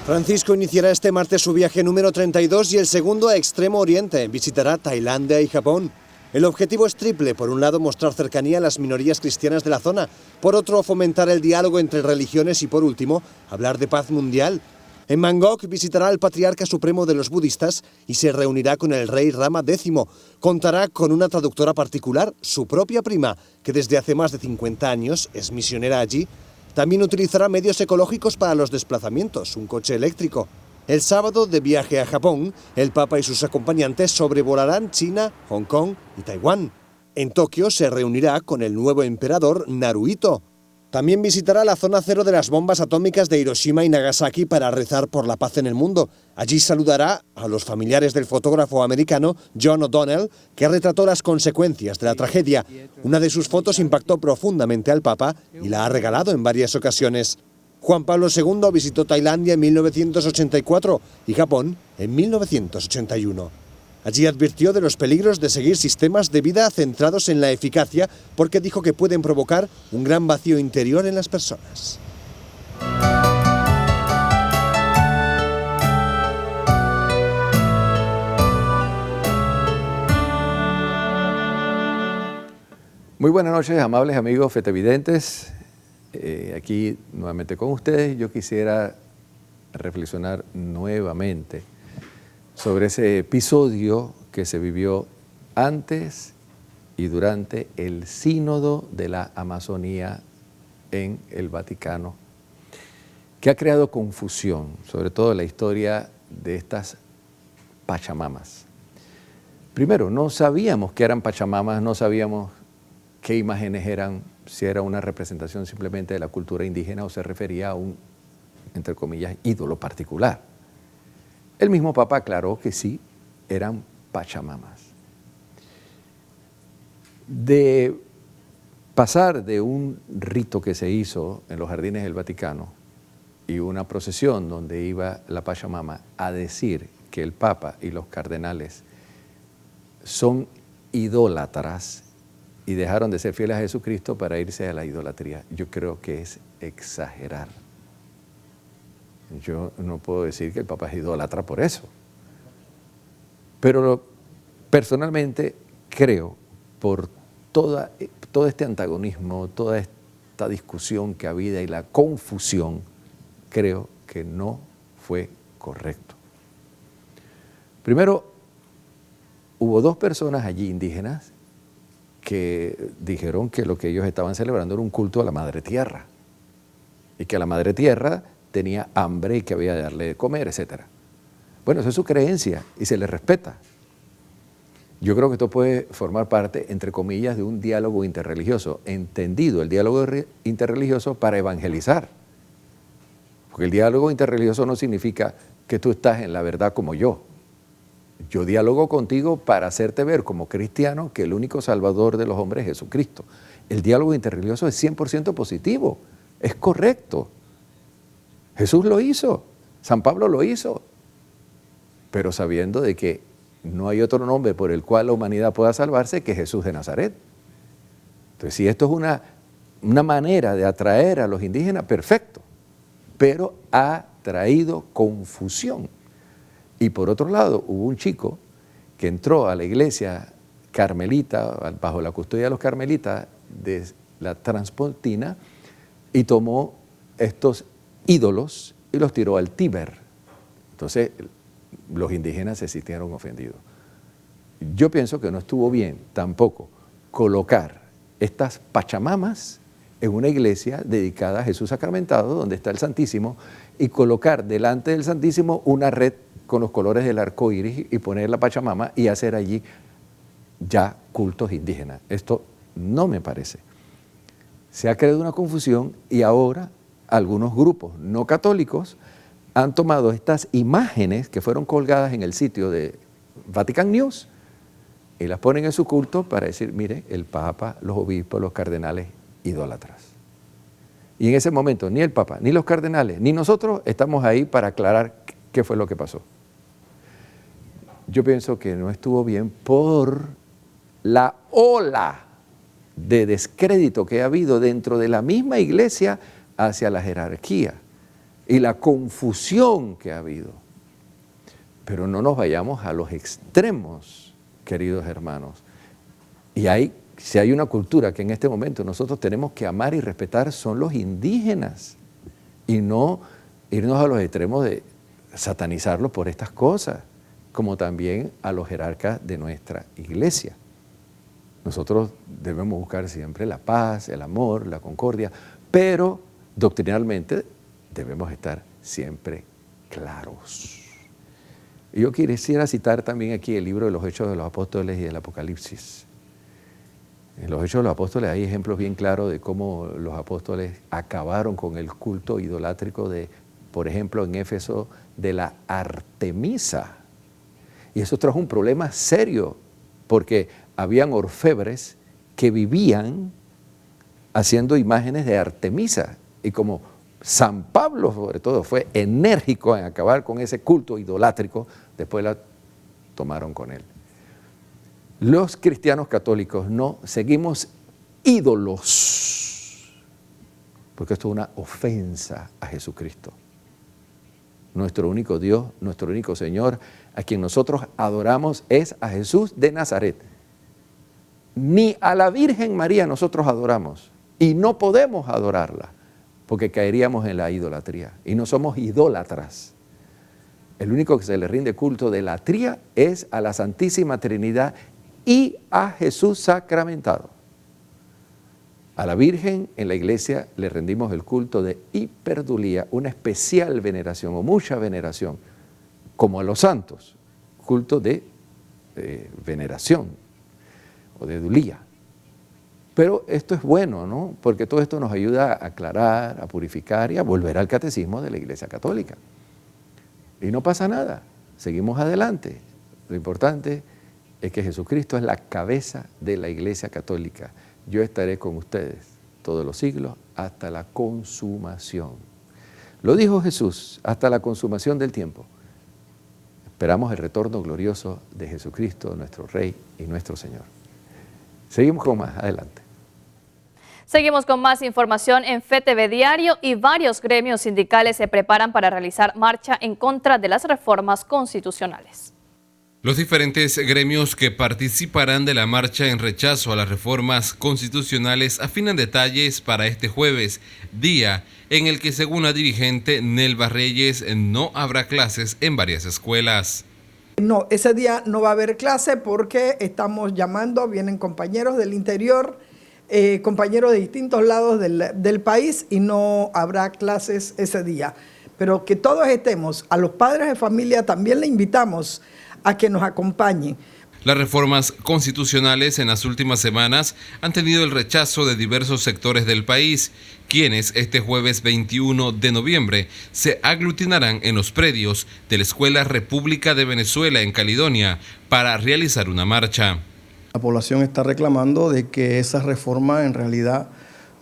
Francisco iniciará este martes su viaje número 32 y el segundo a Extremo Oriente. Visitará Tailandia y Japón. El objetivo es triple. Por un lado, mostrar cercanía a las minorías cristianas de la zona. Por otro, fomentar el diálogo entre religiones y, por último, hablar de paz mundial. En Bangkok visitará al patriarca supremo de los budistas y se reunirá con el rey Rama X. Contará con una traductora particular, su propia prima, que desde hace más de 50 años es misionera allí. También utilizará medios ecológicos para los desplazamientos, un coche eléctrico. El sábado, de viaje a Japón, el Papa y sus acompañantes sobrevolarán China, Hong Kong y Taiwán. En Tokio se reunirá con el nuevo emperador Naruhito. También visitará la zona cero de las bombas atómicas de Hiroshima y Nagasaki para rezar por la paz en el mundo. Allí saludará a los familiares del fotógrafo americano John O'Donnell, que retrató las consecuencias de la tragedia. Una de sus fotos impactó profundamente al Papa y la ha regalado en varias ocasiones. Juan Pablo II visitó Tailandia en 1984 y Japón en 1981. Allí advirtió de los peligros de seguir sistemas de vida centrados en la eficacia, porque dijo que pueden provocar un gran vacío interior en las personas.
Muy buenas noches, amables amigos fetevidentes. Aquí nuevamente con ustedes. Yo quisiera reflexionar nuevamente sobre ese episodio que se vivió antes y durante el Sínodo de la Amazonía en el Vaticano, que ha creado confusión, sobre todo en la historia de estas Pachamamas. Primero, no sabíamos qué eran pachamamas, no sabíamos qué imágenes eran, si era una representación simplemente de la cultura indígena o se refería a un, entre comillas, ídolo particular. El mismo Papa aclaró que sí, eran pachamamas. De pasar de un rito que se hizo en los jardines del Vaticano y una procesión donde iba la pachamama a decir que el Papa y los cardenales son idólatras y dejaron de ser fieles a Jesucristo para irse a la idolatría, yo creo que es exagerar. Yo no puedo decir que el Papa es idólatra por eso. Pero personalmente creo, por todo este antagonismo, toda esta discusión que ha habido y la confusión, creo que no fue correcto. Primero, hubo 2 personas allí indígenas que dijeron que lo que ellos estaban celebrando era un culto a la Madre Tierra y que la Madre Tierra tenía hambre y que había de darle de comer, etc. Bueno, eso es su creencia y se les respeta. Yo creo que esto puede formar parte, entre comillas, de un diálogo interreligioso, entendido el diálogo interreligioso para evangelizar. Porque el diálogo interreligioso no significa que tú estás en la verdad como yo. Yo dialogo contigo para hacerte ver como cristiano que el único salvador de los hombres es Jesucristo. El diálogo interreligioso es 100% positivo, es correcto. Jesús lo hizo, San Pablo lo hizo, pero sabiendo de que no hay otro nombre por el cual la humanidad pueda salvarse que Jesús de Nazaret. Entonces, si esto es una manera de atraer a los indígenas, perfecto, pero ha traído confusión. Y por otro lado, hubo un chico que entró a la iglesia carmelita, bajo la custodia de los carmelitas de la Transpontina, y tomó estos ídolos y los tiró al Tíber. Entonces, los indígenas se sintieron ofendidos. Yo pienso que no estuvo bien tampoco colocar estas pachamamas en una iglesia dedicada a Jesús sacramentado, donde está el Santísimo, y colocar delante del Santísimo una red con los colores del arco iris y poner la pachamama y hacer allí ya cultos indígenas. Esto no me parece. Se ha creado una confusión y ahora algunos grupos no católicos han tomado estas imágenes que fueron colgadas en el sitio de Vatican News y las ponen en su culto para decir, mire, el Papa, los obispos, los cardenales, idólatras. Y en ese momento ni el Papa, ni los cardenales, ni nosotros estamos ahí para aclarar qué fue lo que pasó. Yo pienso que no estuvo bien por la ola de descrédito que ha habido dentro de la misma iglesia hacia la jerarquía y la confusión que ha habido. Pero no nos vayamos a los extremos, queridos hermanos. Y si hay una cultura que en este momento nosotros tenemos que amar y respetar, son los indígenas. Y no irnos a los extremos de satanizarlos por estas cosas, como también a los jerarcas de nuestra iglesia. Nosotros debemos buscar siempre la paz, el amor, la concordia, pero doctrinalmente debemos estar siempre claros. Y yo quisiera citar también aquí el libro de los Hechos de los Apóstoles y del Apocalipsis. En los Hechos de los Apóstoles hay ejemplos bien claros de cómo los apóstoles acabaron con el culto idolátrico de, por ejemplo, en Éfeso, de la Artemisa. Y eso trajo un problema serio, porque habían orfebres que vivían haciendo imágenes de Artemisa. Y como San Pablo, sobre todo, fue enérgico en acabar con ese culto idolátrico, después la tomaron con él. Los cristianos católicos no seguimos ídolos, porque esto es una ofensa a Jesucristo. Nuestro único Dios, nuestro único Señor, a quien nosotros adoramos es a Jesús de Nazaret. Ni a la Virgen María nosotros adoramos y no podemos adorarla porque caeríamos en la idolatría y no somos idólatras. El único que se le rinde culto de latría es a la Santísima Trinidad y a Jesús sacramentado. A la Virgen en la iglesia le rendimos el culto de hiperdulía, una especial veneración o mucha veneración, como a los santos, culto de veneración o de edulía. Pero esto es bueno, ¿no? Porque todo esto nos ayuda a aclarar, a purificar y a volver al catecismo de la Iglesia Católica. Y no pasa nada, seguimos adelante. Lo importante es que Jesucristo es la cabeza de la Iglesia Católica. Yo estaré con ustedes todos los siglos hasta la consumación. Lo dijo Jesús, hasta la consumación del tiempo. Esperamos el retorno glorioso de Jesucristo, nuestro Rey y nuestro Señor. Seguimos con más, adelante.
Seguimos con más información en FETV Diario y varios gremios sindicales se preparan para realizar marcha en contra de las reformas constitucionales.
Los diferentes gremios que participarán de la marcha en rechazo a las reformas constitucionales afinan detalles para este jueves, día en el que, según la dirigente Nelva Reyes, no habrá clases en varias escuelas.
No, ese día no va a haber clase porque estamos llamando, vienen compañeros del interior, compañeros de distintos lados del país y no habrá clases ese día. Pero que todos estemos, a los padres de familia también le invitamos a que nos acompañen.
Las reformas constitucionales en las últimas semanas han tenido el rechazo de diversos sectores del país, quienes este jueves 21 de noviembre se aglutinarán en los predios de la Escuela República de Venezuela en Caledonia para realizar una marcha.
La población está reclamando de que esas reformas en realidad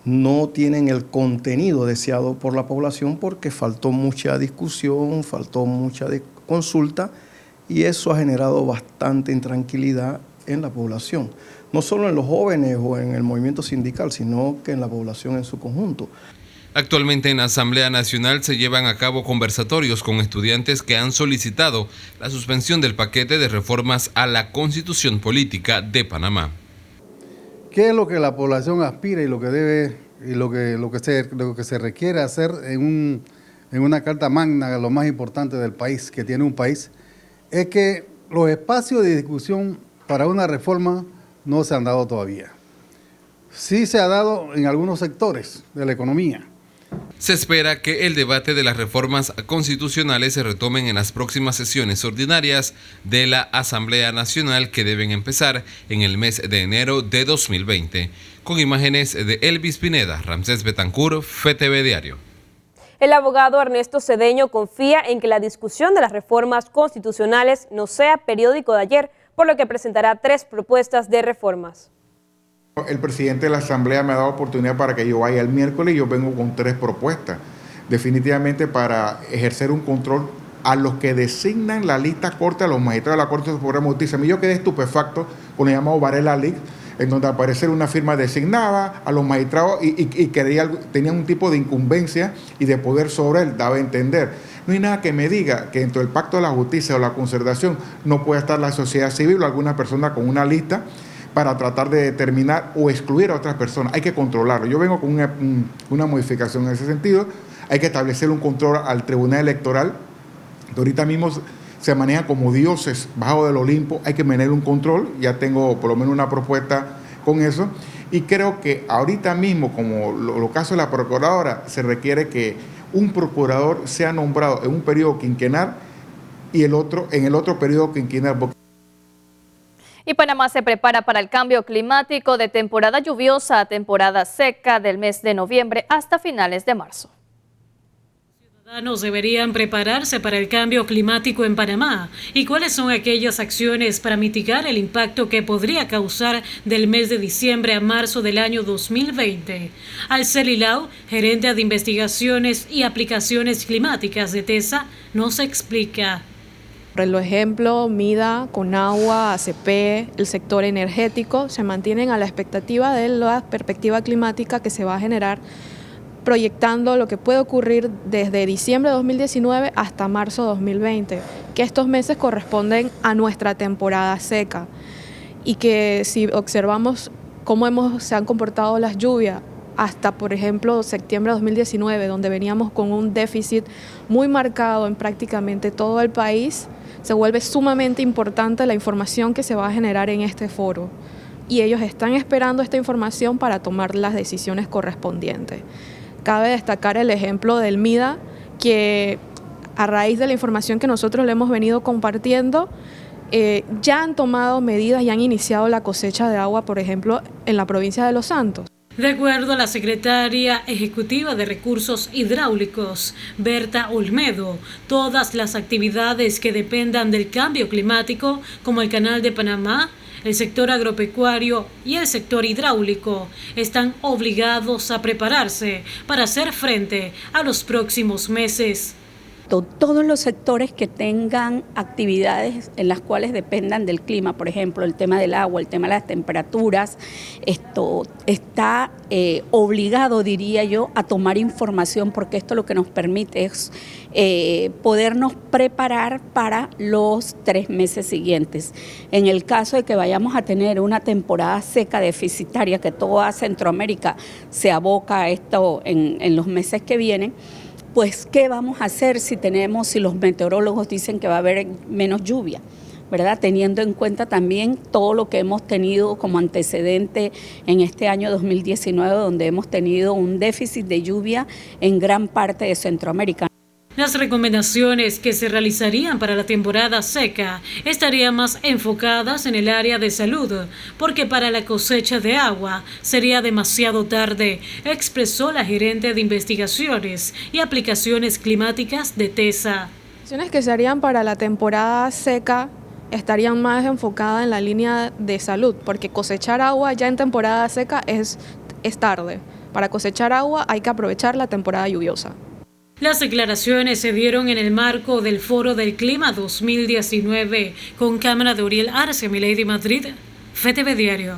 no tienen el contenido deseado por la población porque faltó mucha discusión, faltó mucha consulta. Y eso ha generado bastante intranquilidad en la población, no solo en los jóvenes o en el movimiento sindical, sino que en la población en su conjunto.
Actualmente en la Asamblea Nacional se llevan a cabo conversatorios con estudiantes que han solicitado la suspensión del paquete de reformas a la Constitución Política de Panamá.
¿Qué es lo que la población aspira y lo que debe y lo que se requiere hacer en una carta magna, lo más importante del país, que tiene un país? Es que los espacios de discusión para una reforma no se han dado todavía. Sí se ha dado en algunos sectores de la economía.
Se espera que el debate de las reformas constitucionales se retomen en las próximas sesiones ordinarias de la Asamblea Nacional que deben empezar en el mes de enero de 2020. Con imágenes de Elvis Pineda, Ramsés Betancourt, FETV Diario.
El abogado Ernesto Cedeño confía en que la discusión de las reformas constitucionales no sea periódico de ayer, por lo que presentará 3 propuestas de reformas.
El presidente de la Asamblea me ha dado oportunidad para que yo vaya el miércoles y yo vengo con 3 propuestas, definitivamente para ejercer un control a los que designan la lista corta, a los magistrados de la Corte Suprema de Justicia. A mí yo quedé estupefacto con el llamado Varela League, en donde aparecer una firma designaba a los magistrados y tenían un tipo de incumbencia y de poder sobre él, daba a entender. No hay nada que me diga que dentro del Pacto de la Justicia o la concertación no puede estar la sociedad civil o alguna persona con una lista para tratar de determinar o excluir a otras personas. Hay que controlarlo. Yo vengo con una modificación en ese sentido. Hay que establecer un control al Tribunal Electoral, que ahorita mismo se maneja como dioses bajo del Olimpo. Hay que tener un control. Ya tengo por lo menos una propuesta con eso. Y creo que ahorita mismo, como lo caso de la procuradora, se requiere que un procurador sea nombrado en un periodo quinquenal y en el otro periodo quinquenal.
Y Panamá se prepara para el cambio climático de temporada lluviosa a temporada seca del mes de noviembre hasta finales de marzo.
Los ciudadanos deberían prepararse para el cambio climático en Panamá. ¿Y cuáles son aquellas acciones para mitigar el impacto que podría causar del mes de diciembre a marzo del año 2020? Alceli Lau, gerente de investigaciones y aplicaciones climáticas de TESA, nos explica.
Por ejemplo, MIDA, CONAGUA, ACP, el sector energético se mantienen a la expectativa de la perspectiva climática que se va a generar, proyectando lo que puede ocurrir desde diciembre de 2019 hasta marzo de 2020, que estos meses corresponden a nuestra temporada seca y que si observamos cómo se han comportado las lluvias hasta, por ejemplo, septiembre de 2019, donde veníamos con un déficit muy marcado en prácticamente todo el país, se vuelve sumamente importante la información que se va a generar en este foro. Y ellos están esperando esta información para tomar las decisiones correspondientes. Cabe destacar el ejemplo del MIDA, que a raíz de la información que nosotros le hemos venido compartiendo, ya han tomado medidas y han iniciado la cosecha de agua, por ejemplo, en la provincia de Los Santos.
De acuerdo a la secretaria ejecutiva de Recursos Hidráulicos, Berta Olmedo, todas las actividades que dependan del cambio climático, como el Canal de Panamá, el sector agropecuario y el sector hidráulico, están obligados a prepararse para hacer frente a los próximos meses.
Todos los sectores que tengan actividades en las cuales dependan del clima, por ejemplo, el tema del agua, el tema de las temperaturas, esto está obligado, diría yo, a tomar información, porque esto lo que nos permite es podernos preparar para los 3 meses siguientes. En el caso de que vayamos a tener una temporada seca deficitaria, que toda Centroamérica se aboca a esto en los meses que vienen, pues ¿qué vamos a hacer si los meteorólogos dicen que va a haber menos lluvia? ¿Verdad? Teniendo en cuenta también todo lo que hemos tenido como antecedente en este año 2019, donde hemos tenido un déficit de lluvia en gran parte de Centroamérica.
Las recomendaciones que se realizarían para la temporada seca estarían más enfocadas en el área de salud, porque para la cosecha de agua sería demasiado tarde, expresó la gerente de investigaciones y aplicaciones climáticas de TESA.
Las acciones que se harían para la temporada seca estarían más enfocadas en la línea de salud, porque cosechar agua ya en temporada seca es tarde. Para cosechar agua hay que aprovechar la temporada lluviosa.
Las declaraciones se dieron en el marco del Foro del Clima 2019 con cámara de Uriel Arce, Milady Madrid, FTV Diario.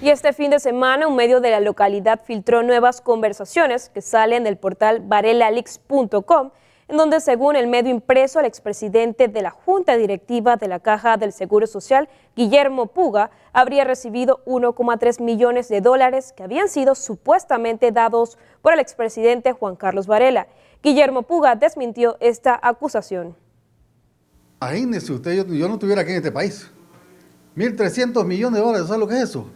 Y este fin de semana, un medio de la localidad filtró nuevas conversaciones que salen del portal varelaleaks.com, en donde, según el medio impreso, el expresidente de la Junta Directiva de la Caja del Seguro Social, Guillermo Puga, habría recibido 1,3 millones de dólares que habían sido supuestamente dados por el expresidente Juan Carlos Varela. Guillermo Puga desmintió esta acusación.
Imagínese usted, yo no estuviera aquí en este país. 1.300 millones de dólares, ¿sabe lo que es eso?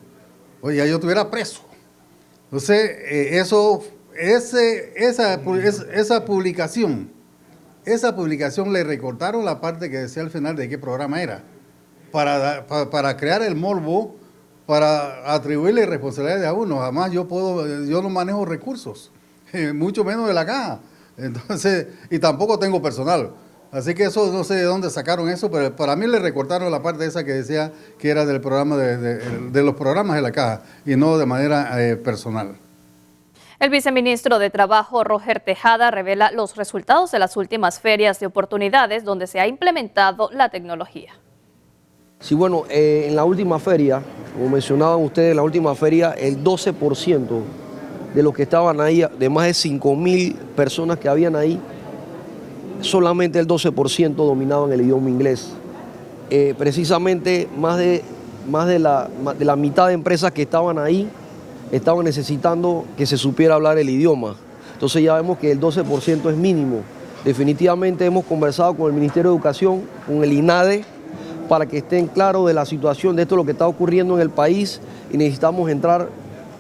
Oye, yo estuviera preso. Entonces, esa publicación le recortaron la parte que decía al final de qué programa era, para crear el morbo, para atribuirle responsabilidades a uno. Además, yo no manejo recursos, mucho menos de la caja. Entonces, y tampoco tengo personal. Así que eso no sé de dónde sacaron eso, pero para mí le recortaron la parte esa que decía que era del programa de los programas de la caja y no de manera personal.
El viceministro de Trabajo, Roger Tejada, revela los resultados de las últimas ferias de oportunidades donde se ha implementado la tecnología.
Sí, bueno, en la última feria, como mencionaban ustedes, en la última feria, el 12% de los que estaban ahí, de más de 5.000 personas que habían ahí, solamente el 12% dominaban el idioma inglés. Precisamente más de la mitad de empresas que estaban ahí estaban necesitando que se supiera hablar el idioma. Entonces ya vemos que el 12% es mínimo. Definitivamente hemos conversado con el Ministerio de Educación, con el INADE, para que estén claros de la situación de esto, lo que está ocurriendo en el país, y necesitamos entrar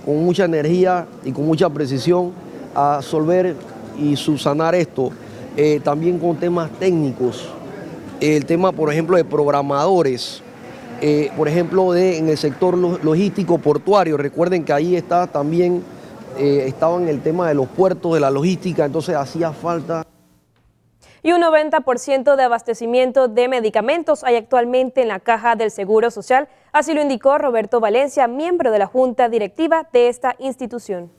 con mucha energía y con mucha precisión a resolver y subsanar esto. También con temas técnicos, el tema, por ejemplo, de programadores, por ejemplo, en el sector logístico portuario. Recuerden que ahí está también, estaba en el tema de los puertos, de la logística, entonces hacía falta.
Y un 90% de abastecimiento de medicamentos hay actualmente en la Caja del Seguro Social, así lo indicó Roberto Valencia, miembro de la Junta Directiva de esta institución.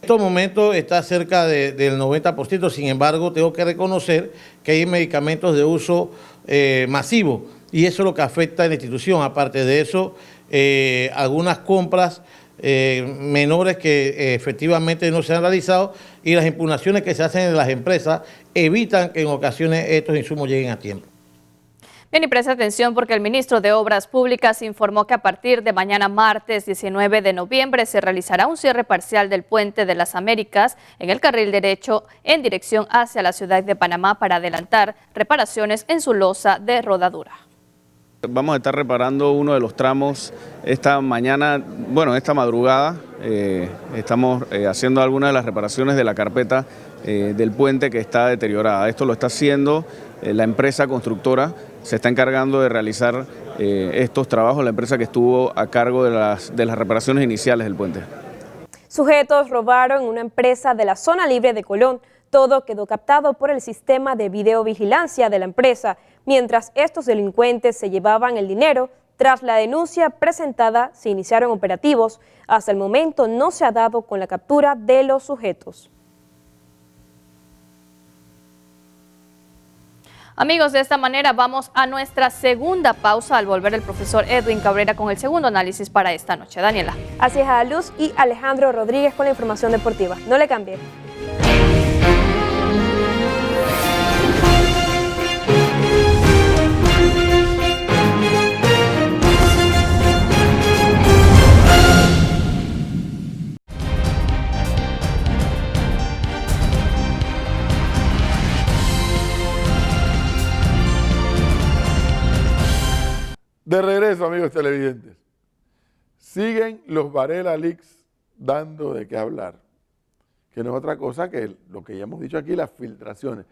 En estos momentos está cerca del 90%, sin embargo, tengo que reconocer que hay medicamentos de uso masivo y eso es lo que afecta a la institución. Aparte de eso, algunas compras menores que efectivamente no se han realizado y las impugnaciones que se hacen en las empresas evitan que en ocasiones estos insumos lleguen a tiempo.
Bien, y presta atención porque el ministro de Obras Públicas informó que a partir de mañana martes 19 de noviembre se realizará un cierre parcial del Puente de las Américas en el carril derecho en dirección hacia la ciudad de Panamá para adelantar reparaciones en su losa de rodadura.
Vamos a estar reparando uno de los tramos esta mañana, bueno, esta madrugada. Estamos haciendo algunas de las reparaciones de la carpeta del puente que está deteriorada. Esto lo está haciendo la empresa constructora se está encargando de realizar estos trabajos, la empresa que estuvo a cargo de las reparaciones iniciales del puente.
Sujetos robaron una empresa de la zona libre de Colón. Todo quedó captado por el sistema de videovigilancia de la empresa, mientras estos delincuentes se llevaban el dinero. Tras la denuncia presentada, se iniciaron operativos. Hasta el momento no se ha dado con la captura de los sujetos.
Amigos, de esta manera vamos a nuestra segunda pausa. Al volver el profesor Edwin Cabrera con el segundo análisis para esta noche. Daniela.
Así es, a Luz y Alejandro Rodríguez con la información deportiva. No le cambie.
De regreso, amigos televidentes. Siguen los Varela Leaks dando de qué hablar, que no es otra cosa que lo que ya hemos dicho aquí, las filtraciones.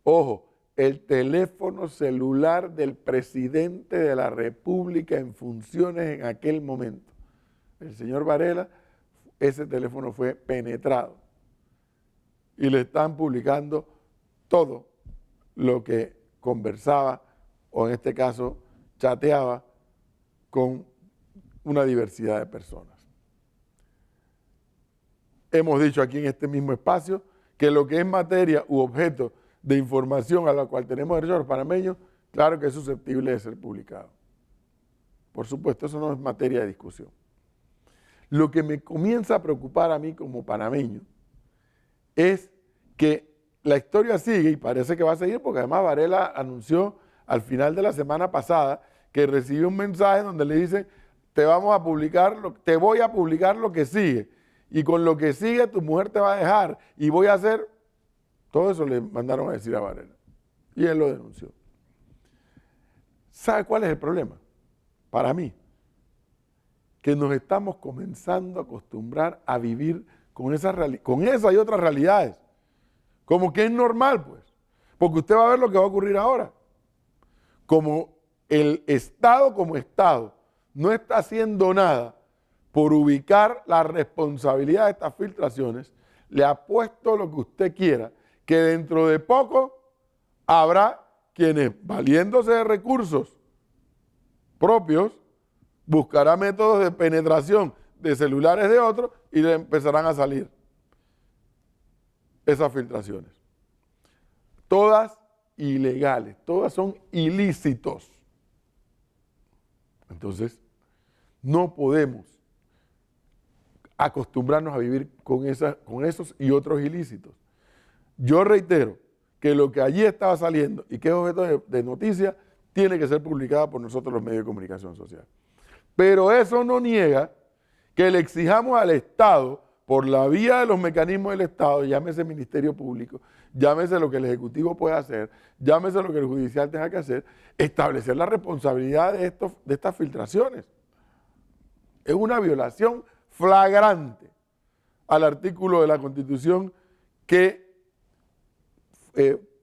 Ojo, el teléfono celular del presidente de la República en funciones en aquel momento. El señor Varela, ese teléfono fue penetrado y le están publicando todo lo que conversaba, o en este caso chateaba con una diversidad de personas. Hemos dicho aquí en este mismo espacio que lo que es materia u objeto de información a la cual tenemos derecho los panameños, claro que es susceptible de ser publicado. Por supuesto, eso no es materia de discusión. Lo que me comienza a preocupar a mí como panameño es que la historia sigue, y parece que va a seguir, porque además Varela anunció al final de la semana pasada que recibió un mensaje donde le dicen: te voy a publicar lo que sigue, y con lo que sigue tu mujer te va a dejar, y voy a hacer... Todo eso le mandaron a decir a Varela, y él lo denunció. ¿Sabe cuál es el problema? Para mí, que nos estamos comenzando a acostumbrar a vivir con esa y otras realidades, como que es normal, pues, porque usted va a ver lo que va a ocurrir ahora. Como el Estado como Estado no está haciendo nada por ubicar la responsabilidad de estas filtraciones, le apuesto lo que usted quiera, que dentro de poco habrá quienes, valiéndose de recursos propios, buscarán métodos de penetración de celulares de otros y le empezarán a salir esas filtraciones. Todas ilegales, todas son ilícitos. Entonces, no podemos acostumbrarnos a vivir con esos y otros ilícitos. Yo reitero que lo que allí estaba saliendo y que es objeto de noticia tiene que ser publicado por nosotros los medios de comunicación social. Pero eso no niega que le exijamos al Estado, por la vía de los mecanismos del Estado, llámese Ministerio Público, llámese lo que el Ejecutivo pueda hacer, llámese lo que el Judicial tenga que hacer, establecer la responsabilidad de estas filtraciones. Es una violación flagrante al artículo de la Constitución que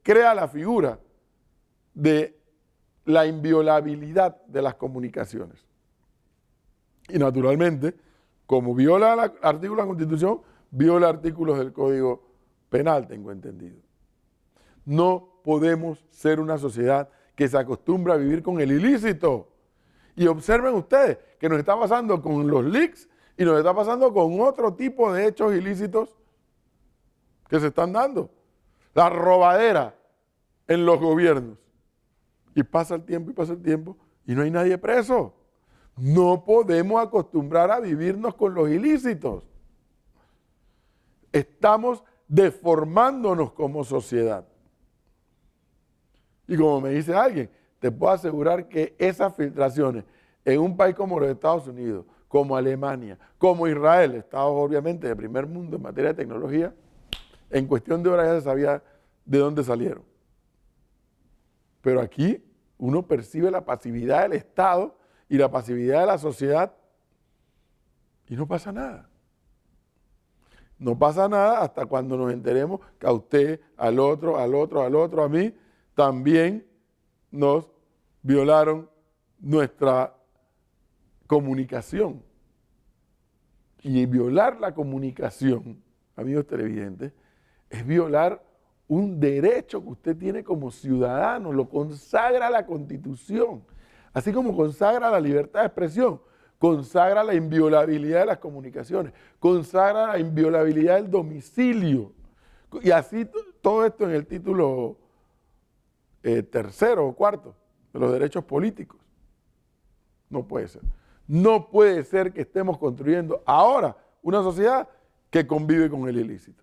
crea la figura de la inviolabilidad de las comunicaciones. Y naturalmente, como viola el artículo de la Constitución, viola artículos del Código Penal, tengo entendido. No podemos ser una sociedad que se acostumbra a vivir con el ilícito. Y observen ustedes que nos está pasando con los leaks y nos está pasando con otro tipo de hechos ilícitos que se están dando. La robadera en los gobiernos. Y pasa el tiempo y no hay nadie preso. No podemos acostumbrar a vivirnos con los ilícitos. Estamos deformándonos como sociedad. Y como me dice alguien, te puedo asegurar que esas filtraciones en un país como los Estados Unidos, como Alemania, como Israel, estados obviamente de primer mundo en materia de tecnología, en cuestión de horas ya se sabía de dónde salieron. Pero aquí uno percibe la pasividad del Estado y la pasividad de la sociedad y no pasa nada. No pasa nada hasta cuando nos enteremos que a usted, al otro, a mí, también nos violaron nuestra comunicación. Y violar la comunicación, amigos televidentes, es violar un derecho que usted tiene como ciudadano, lo consagra la Constitución, así como consagra la libertad de expresión, consagra la inviolabilidad de las comunicaciones, consagra la inviolabilidad del domicilio, y así todo esto en el título tercero o cuarto de los derechos políticos. No puede ser. No puede ser que estemos construyendo ahora una sociedad que convive con el ilícito.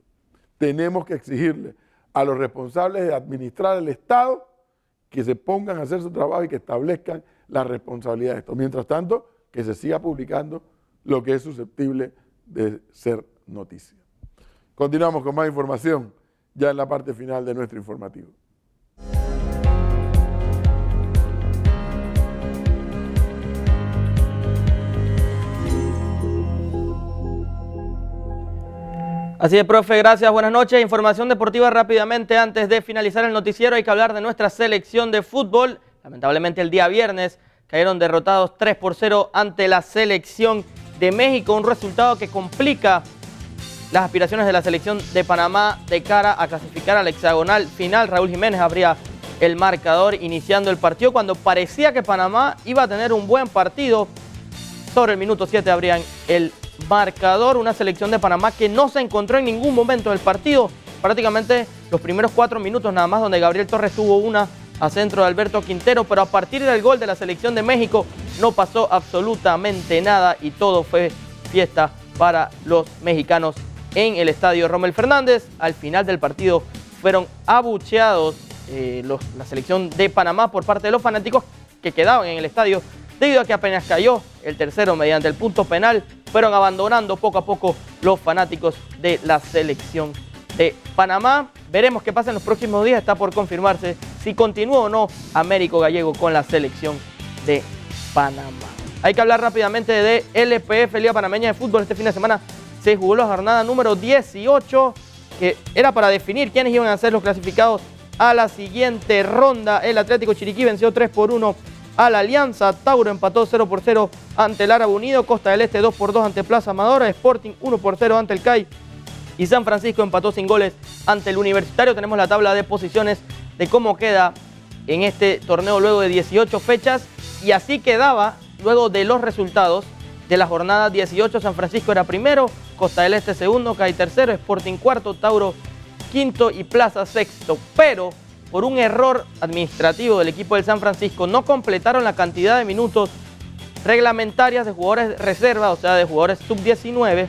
Tenemos que exigirle a los responsables de administrar el Estado que se pongan a hacer su trabajo y que establezcan la responsabilidad de esto. Mientras tanto, que se siga publicando lo que es susceptible de ser noticia. Continuamos con más información ya en la parte final de nuestro informativo.
Así es, profe, gracias, buenas noches. Información deportiva rápidamente antes de finalizar el noticiero. Hay que hablar de nuestra selección de fútbol. Lamentablemente el día viernes cayeron derrotados 3-0 ante la selección de México. Un resultado que complica las aspiraciones de la selección de Panamá de cara a clasificar al hexagonal final. Raúl Jiménez abría el marcador iniciando el partido cuando parecía que Panamá iba a tener un buen partido. Sobre el minuto 7 abrían el marcador, una selección de Panamá que no se encontró en ningún momento del partido, prácticamente los primeros 4 minutos nada más, donde Gabriel Torres tuvo una a centro de Alberto Quintero, pero a partir del gol de la selección de México no pasó absolutamente nada y todo fue fiesta para los mexicanos en el estadio Rommel Fernández. Al final del partido fueron abucheados la selección de Panamá por parte de los fanáticos que quedaban en el estadio, debido a que apenas cayó el tercero mediante el punto penal, fueron abandonando poco a poco los fanáticos de la selección de Panamá. Veremos qué pasa en los próximos días, está por confirmarse si continúa o no Américo Gallego con la selección de Panamá. Hay que hablar rápidamente de LPF, Liga Panameña de Fútbol. Este fin de semana se jugó la jornada número 18, que era para definir quiénes iban a ser los clasificados a la siguiente ronda. El Atlético Chiriquí venció 3-1 a la Alianza, Tauro empató 0-0 ante el Árabe Unido, Costa del Este 2-2 ante Plaza Amadora, Sporting 1-0 ante el CAI y San Francisco empató sin goles ante el Universitario. Tenemos la tabla de posiciones de cómo queda en este torneo luego de 18 fechas y así quedaba luego de los resultados de la jornada 18. San Francisco era primero, Costa del Este segundo, CAI tercero, Sporting cuarto, Tauro quinto y Plaza sexto, pero por un error administrativo del equipo del San Francisco no completaron la cantidad de minutos reglamentarias de jugadores de reserva, o sea, de jugadores sub-19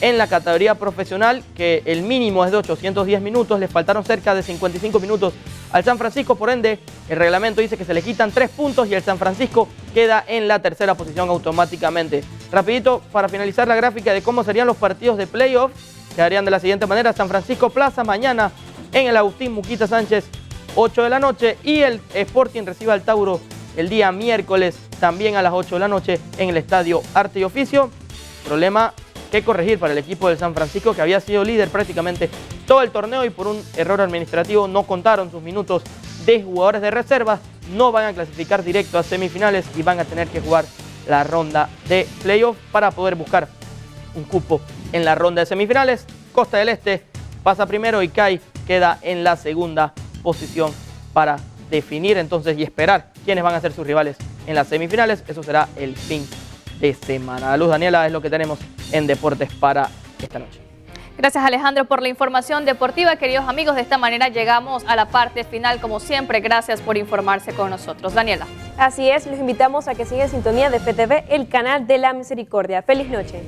en la categoría profesional, que el mínimo es de 810 minutos, les faltaron cerca de 55 minutos al San Francisco, por ende el reglamento dice que se le quitan 3 puntos y el San Francisco queda en la tercera posición automáticamente. Rapidito, para finalizar la gráfica de cómo serían los partidos de playoff, quedarían de la siguiente manera: San Francisco Plaza mañana en el Agustín Muquita Sánchez 8 de la noche y el Sporting recibe al Tauro el día miércoles también a las 8 de la noche en el Estadio Arte y Oficio. Problema que corregir para el equipo del San Francisco, que había sido líder prácticamente todo el torneo y por un error administrativo no contaron sus minutos de jugadores de reserva. No van a clasificar directo a semifinales y van a tener que jugar la ronda de playoff para poder buscar un cupo en la ronda de semifinales. Costa del Este pasa primero y CAI queda en la segunda posición para definir entonces y esperar quiénes van a ser sus rivales en las semifinales. Eso será el fin de semana. Luz Daniela, es lo que tenemos en Deportes para esta noche.
Gracias, Alejandro, por la información deportiva. Queridos amigos, de esta manera llegamos a la parte final. Como siempre, gracias por informarse con nosotros. Daniela.
Así es, los invitamos a que sigan en sintonía de FTV, el canal de la misericordia. ¡Feliz noche!